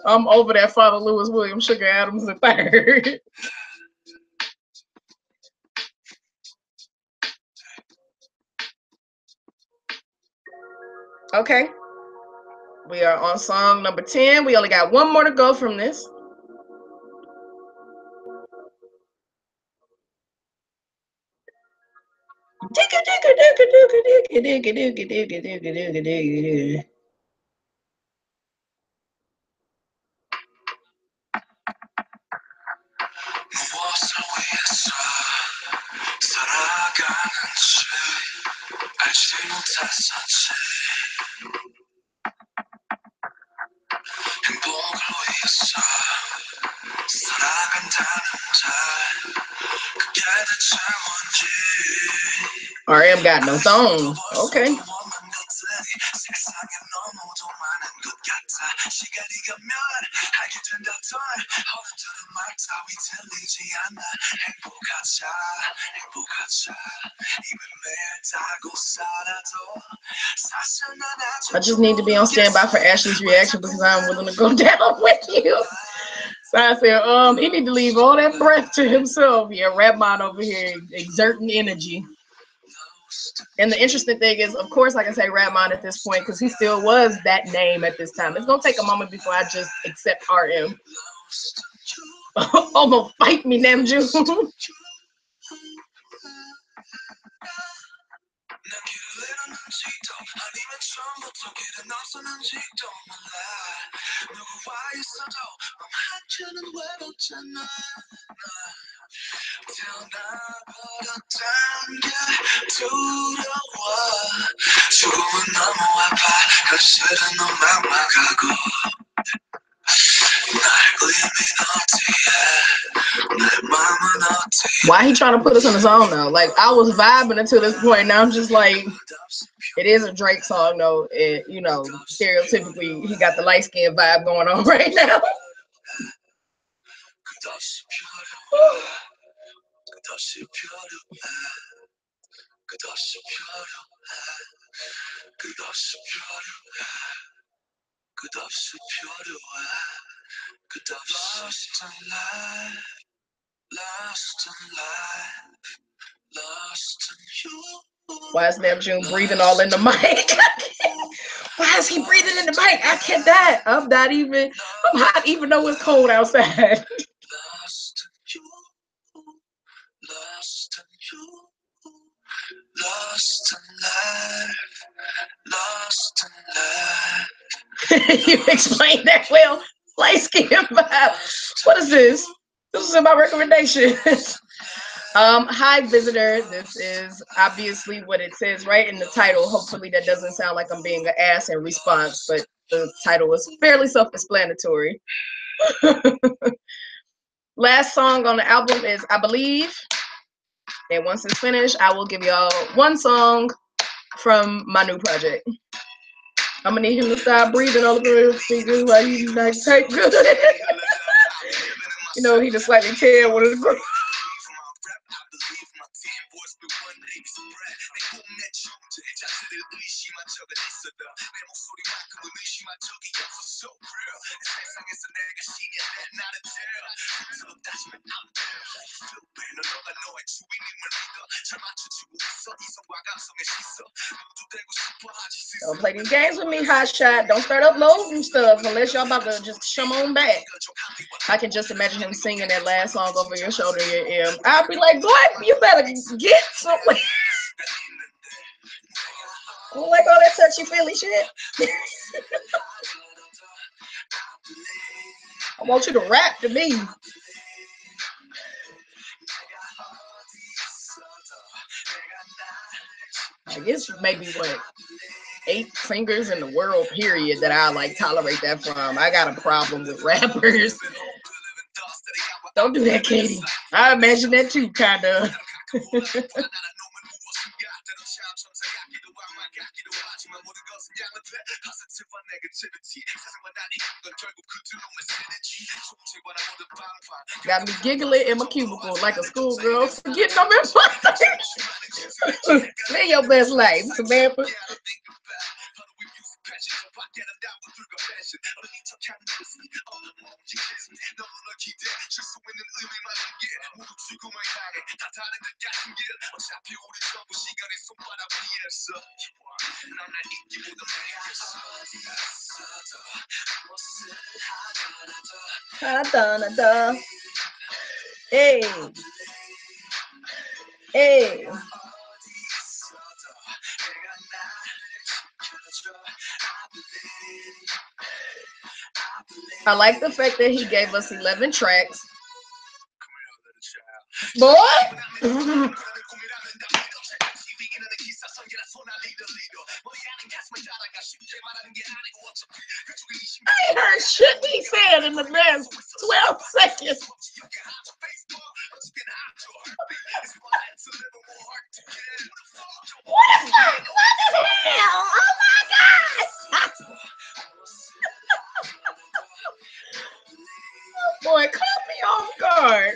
Speaker 1: I'm over that Father Lewis Williams, Sugar Adams III. Okay. We are on song number 10. We only got one more to go from this. RM got no song. Okay. I just need to be on standby for Ashley's reaction because I'm willing to go down with you. So I said, he need to leave all that breath to himself. Yeah, Rapmon over here exerting energy. And the interesting thing is, of course, like I say, Rapmon at this point, because he still was that name at this time. It's gonna take a moment before I just accept RM. Almost fight me, Namjoon. Why he trying to put us in the zone though? Like, I was vibing until this point. Now I'm just like, it is a Drake song though. It, stereotypically he got the light skin vibe going on right now. Why is Namjoon breathing all in the mic? Why is he breathing in the mic? I cannot. I'm hot even though it's cold outside. You explained that well. Light skin vibe. What is this? This is in my recommendations. Hi visitor. This is obviously what it says right in the title. Hopefully that doesn't sound like I'm being an ass in response, but the title is fairly self-explanatory. Last song on the album is I Believe. And once it's finished, I will give y'all one song from my new project. I'm gonna need him to stop breathing all over the speakers while you like take good. You know, he just slightly tear one of the group. Don't play these games with me, hot shot. Don't start uploading stuff unless y'all about to just come on back. I can just imagine him singing that last song over your shoulder in your ear. I'll be like, boy, you better get somewhere. I don't like all that touchy feely shit. I want you to rap to me. I guess maybe what 8 singers in the world, period, that I like tolerate that from. I got a problem with rappers. Don't do that, Katie. I imagine that too, kind of. Got me giggling in my cubicle like a schoolgirl forgetting I'm in my live your best life, Samantha. Hey. Hey. I like the fact that he gave us 11 tracks. Boy! I ain't heard shit he said in the last 12 seconds. What the fuck? What the hell? Oh my god! Boy, caught me off guard.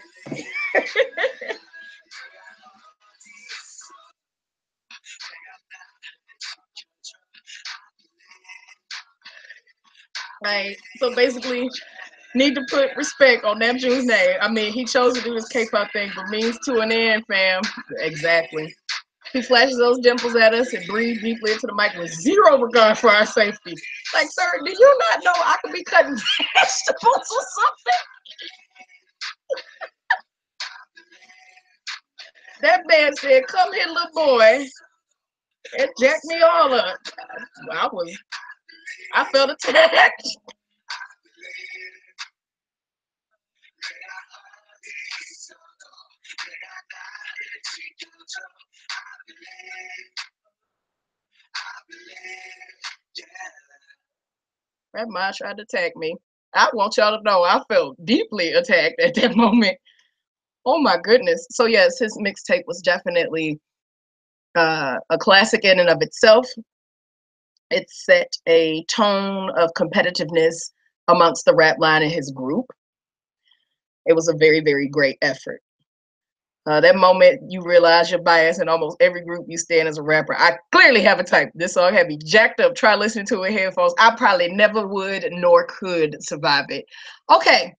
Speaker 1: Right. So basically, need to put respect on Neptune's name. I mean, he chose to do this K-pop thing, but means to an end, fam. Exactly. He flashes those dimples at us and breathes deeply into the mic with zero regard for our safety. Like, sir, do you not know I could be cutting vegetables or something? That man said, come here, little boy. It jacked me all up. I felt attacked. That man tried to attack me. I want y'all to know I felt deeply attacked at that moment. Oh my goodness. So yes, his mixtape was definitely a classic in and of itself. It set a tone of competitiveness amongst the rap line in his group. It was a very, very great effort. That moment you realize your bias in almost every group you stay in as a rapper. I clearly have a type. This song had me jacked up. Try listening to it with headphones. I probably never would nor could survive it. Okay.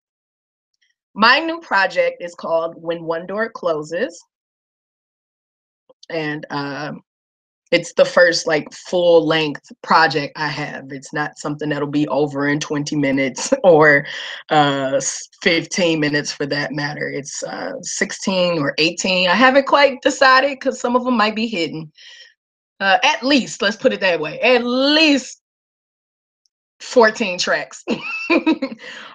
Speaker 1: My new project is called When One Door Closes. And it's the first like full length project I have. It's not something that'll be over in 20 minutes or 15 minutes for that matter. It's 16 or 18. I haven't quite decided because some of them might be hidden. At least, let's put it that way, at least 14 tracks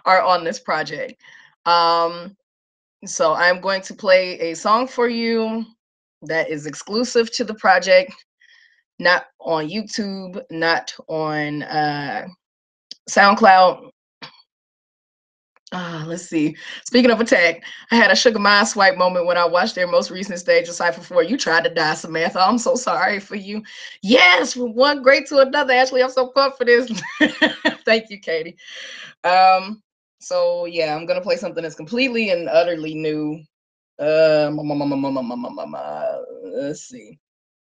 Speaker 1: are on this project. So I'm going to play a song for you that is exclusive to the project. Not on YouTube, not on SoundCloud. Let's see. Speaking of attack, I had a sugar mind swipe moment when I watched their most recent stage of Cypher 4. You tried to die, Samantha. I'm so sorry for you. Yes, from one great to another. Ashley, I'm so pumped for this. Thank you, Katie. So yeah, I'm gonna play something that's completely and utterly new. Let's see.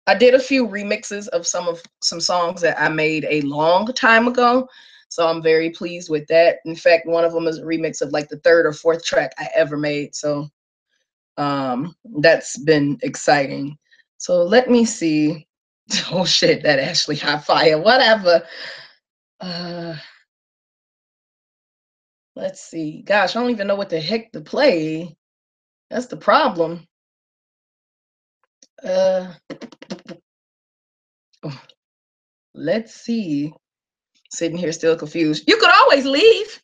Speaker 1: I did a few remixes of some songs that I made a long time ago. So I'm very pleased with that. In fact, one of them is a remix of like the third or fourth track I ever made. So that's been exciting. So let me see. Oh shit, that Ashley hot fire. Whatever. Let's see. Gosh, I don't even know what the heck to play. That's the problem. Uh oh, let's see. Sitting here still confused. You could always leave.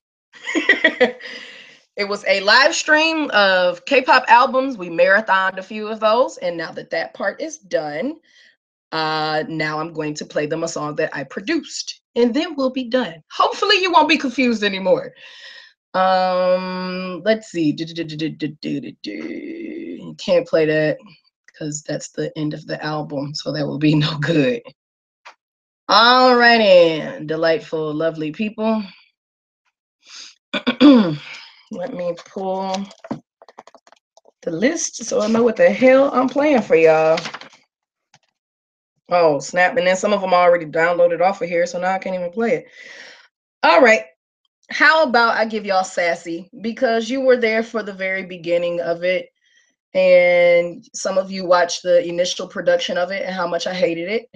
Speaker 1: It was a live stream of K-pop albums. We marathoned a few of those, and now that that part is done, now I'm going to play them a song that I produced, and then we'll be done. Hopefully, you won't be confused anymore. Let's see. Can't play that because that's the end of the album, so that will be no good. All righty, delightful, lovely people. Let me pull the list so I know what the hell I'm playing for y'all. Oh, snap. And then some of them already downloaded off of here, so now I can't even play it. All right. How about I give y'all Sassy? Because you were there for the very beginning of it. And some of you watched the initial production of it and how much I hated it.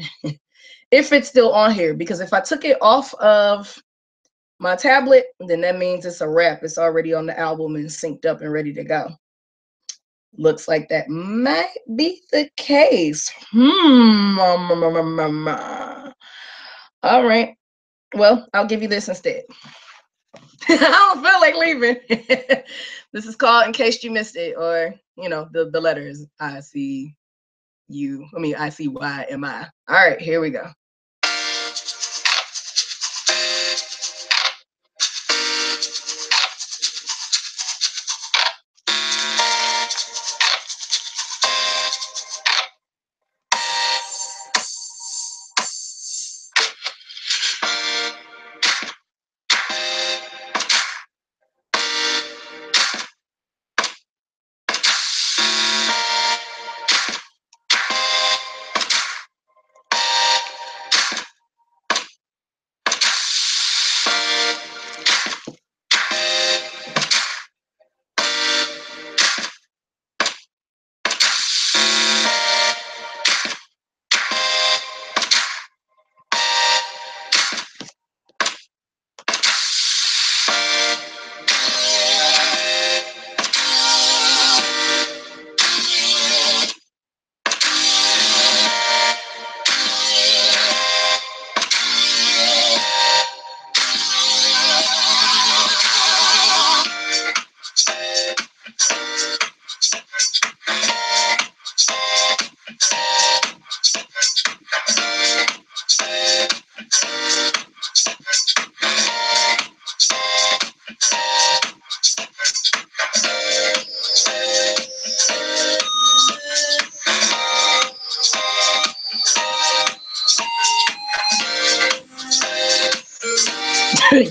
Speaker 1: If it's still on here, because if I took it off of my tablet, then that means it's a wrap. It's already on the album and synced up and ready to go. Looks like that might be the case. All right. Well, I'll give you this instead. I don't feel like leaving. This is called In Case You Missed It, or, you know, the letters I see you. I mean, I see why am I. All right, here we go.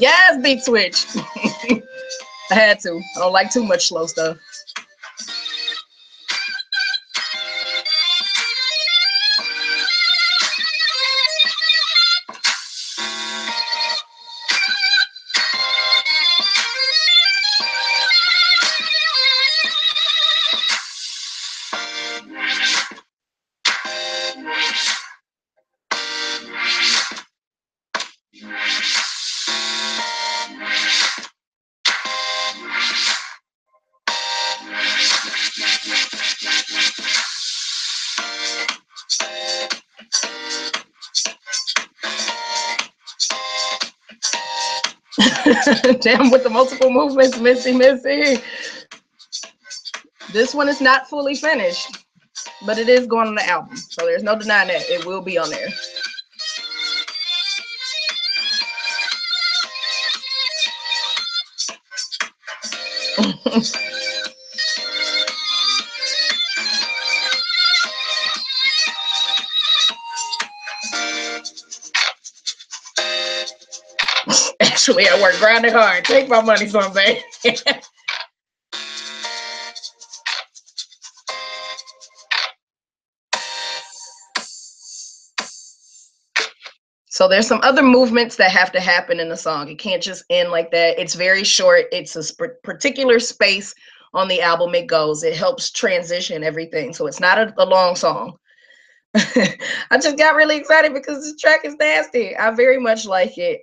Speaker 1: Yes, beat switch. I had to. I don't like too much slow stuff. Damn, with the multiple movements, Missy. This one is not fully finished, but it is going on the album. So there's no denying that. It will be on there. Actually, I work grinding hard. Take my money someday. So there's some other movements that have to happen in the song. It can't just end like that. It's very short. It's a particular space on the album it goes. It helps transition everything. So it's not a long song. I just got really excited because this track is nasty. I very much like it.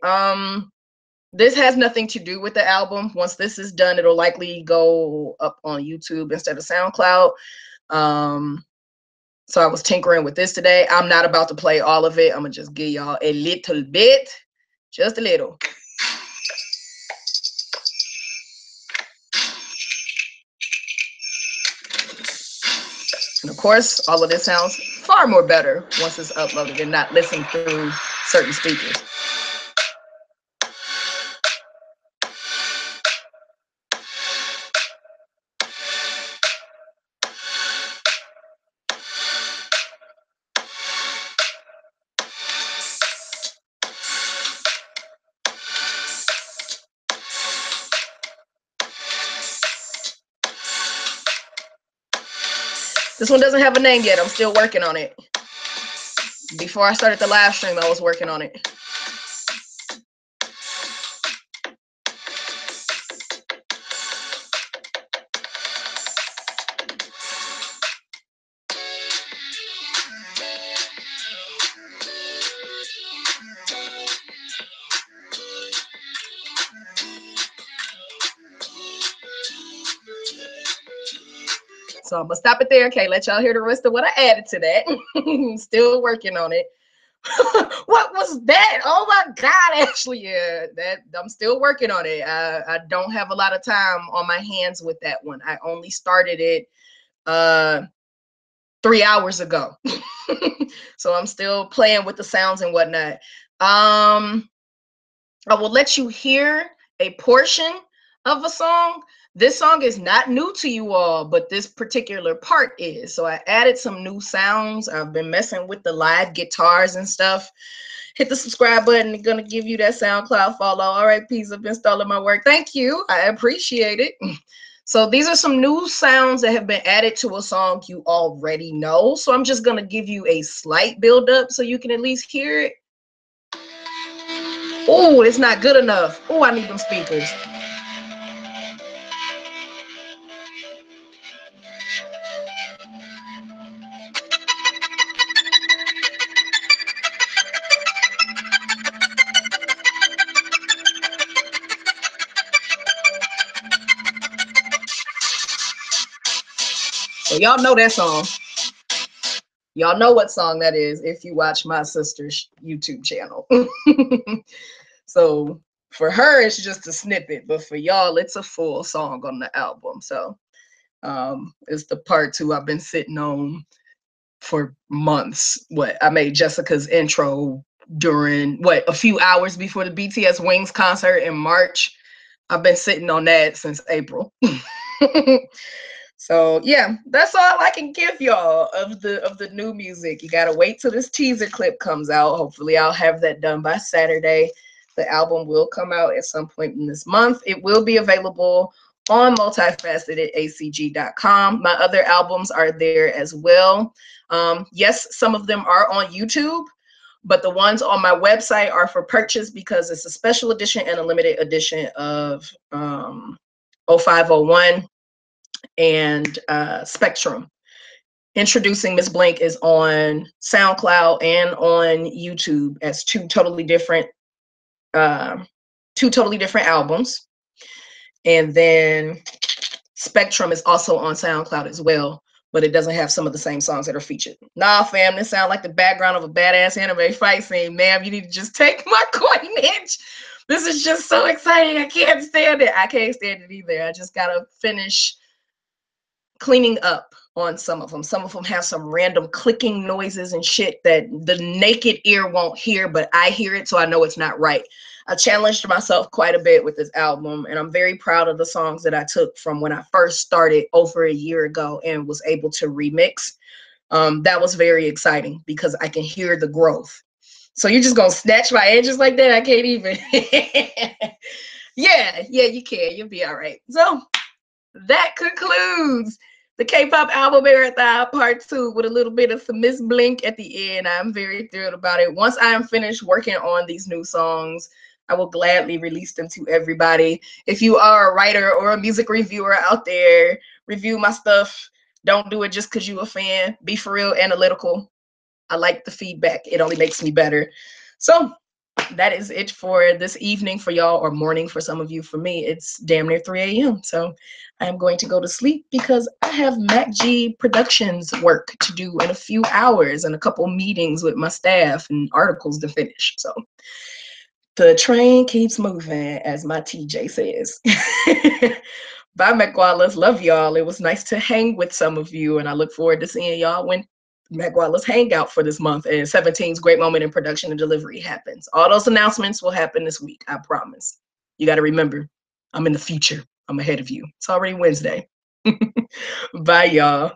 Speaker 1: This has nothing to do with the album. Once this is done, it'll likely go up on YouTube instead of SoundCloud. So I was tinkering with this today. I'm not about to play all of it. I'm gonna just give y'all a little bit, just a little. And of course, all of this sounds far more better once it's uploaded and not listened through certain speakers. This one doesn't have a name yet. I'm still working on it. Before I started the live stream, I was working on it. So I'm gonna stop it there. Okay, let y'all hear the rest of what I added to that. Still working on it. What was that? Oh my God, Ashley, yeah, that I'm still working on it. I don't have a lot of time on my hands with that one. I only started it 3 hours ago. So I'm still playing with the sounds and whatnot. I will let you hear a portion of a song. This song is not new to you all, but this particular part is. So I added some new sounds. I've been messing with the live guitars and stuff. Hit the subscribe button. It's gonna give you that SoundCloud follow. All right, peace of installing my work. Thank you. I appreciate it. So these are some new sounds that have been added to a song you already know. So I'm just gonna give you a slight build up so you can at least hear it. Oh, it's not good enough. Oh, I need them speakers. So y'all know that song. Y'all know what song that is if you watch my sister's YouTube channel. So for her, it's just a snippet, but for y'all, it's a full song on the album. So it's the part 2 I've been sitting on for months. I made Jessica's intro during a few hours before the BTS Wings concert in March. I've been sitting on that since April. So yeah, that's all I can give y'all of the new music. You gotta wait till this teaser clip comes out. Hopefully I'll have that done by Saturday. The album will come out at some point in this month. It will be available on multifacetedacg.com. My other albums are there as well. Yes, some of them are on YouTube, but the ones on my website are for purchase because it's a special edition and a limited edition of 0501 and Spectrum. Introducing Miss Blink is on SoundCloud and on YouTube as two totally different albums. And then Spectrum is also on SoundCloud as well, but it doesn't have some of the same songs that are featured. Nah, fam, this sounds like the background of a badass anime fight scene. Ma'am, you need to just take my coinage. This is just so exciting. I can't stand it. I can't stand it either. I just gotta finish cleaning up on some of them. Some of them have some random clicking noises and shit that the naked ear won't hear, but I hear it, so I know it's not right. I challenged myself quite a bit with this album, and I'm very proud of the songs that I took from when I first started over a year ago and was able to remix. That was very exciting because I can hear the growth. So you're just gonna snatch my edges like that? I can't even. Yeah, you can. You'll be all right. So that concludes the K-pop album marathon part 2 with a little bit of some Miss Blink at the end. I'm very thrilled about it. Once I am finished working on these new songs, I will gladly release them to everybody. If you are a writer or a music reviewer out there, review my stuff. Don't do it just because you a fan. Be for real analytical. I like the feedback. It only makes me better. So that is it for this evening for y'all, or morning for some of you. For me, it's damn near 3 a.m. So I am going to go to sleep because I have MacG Productions work to do in a few hours and a couple meetings with my staff and articles to finish. So the train keeps moving, as my TJ says. Bye, McWallace. Love y'all. It was nice to hang with some of you, and I look forward to seeing y'all when McWallace Hangout for this month and 17's Great Moment in Production and Delivery happens. All those announcements will happen this week, I promise. You got to remember, I'm in the future. I'm ahead of you. It's already Wednesday. Bye, y'all.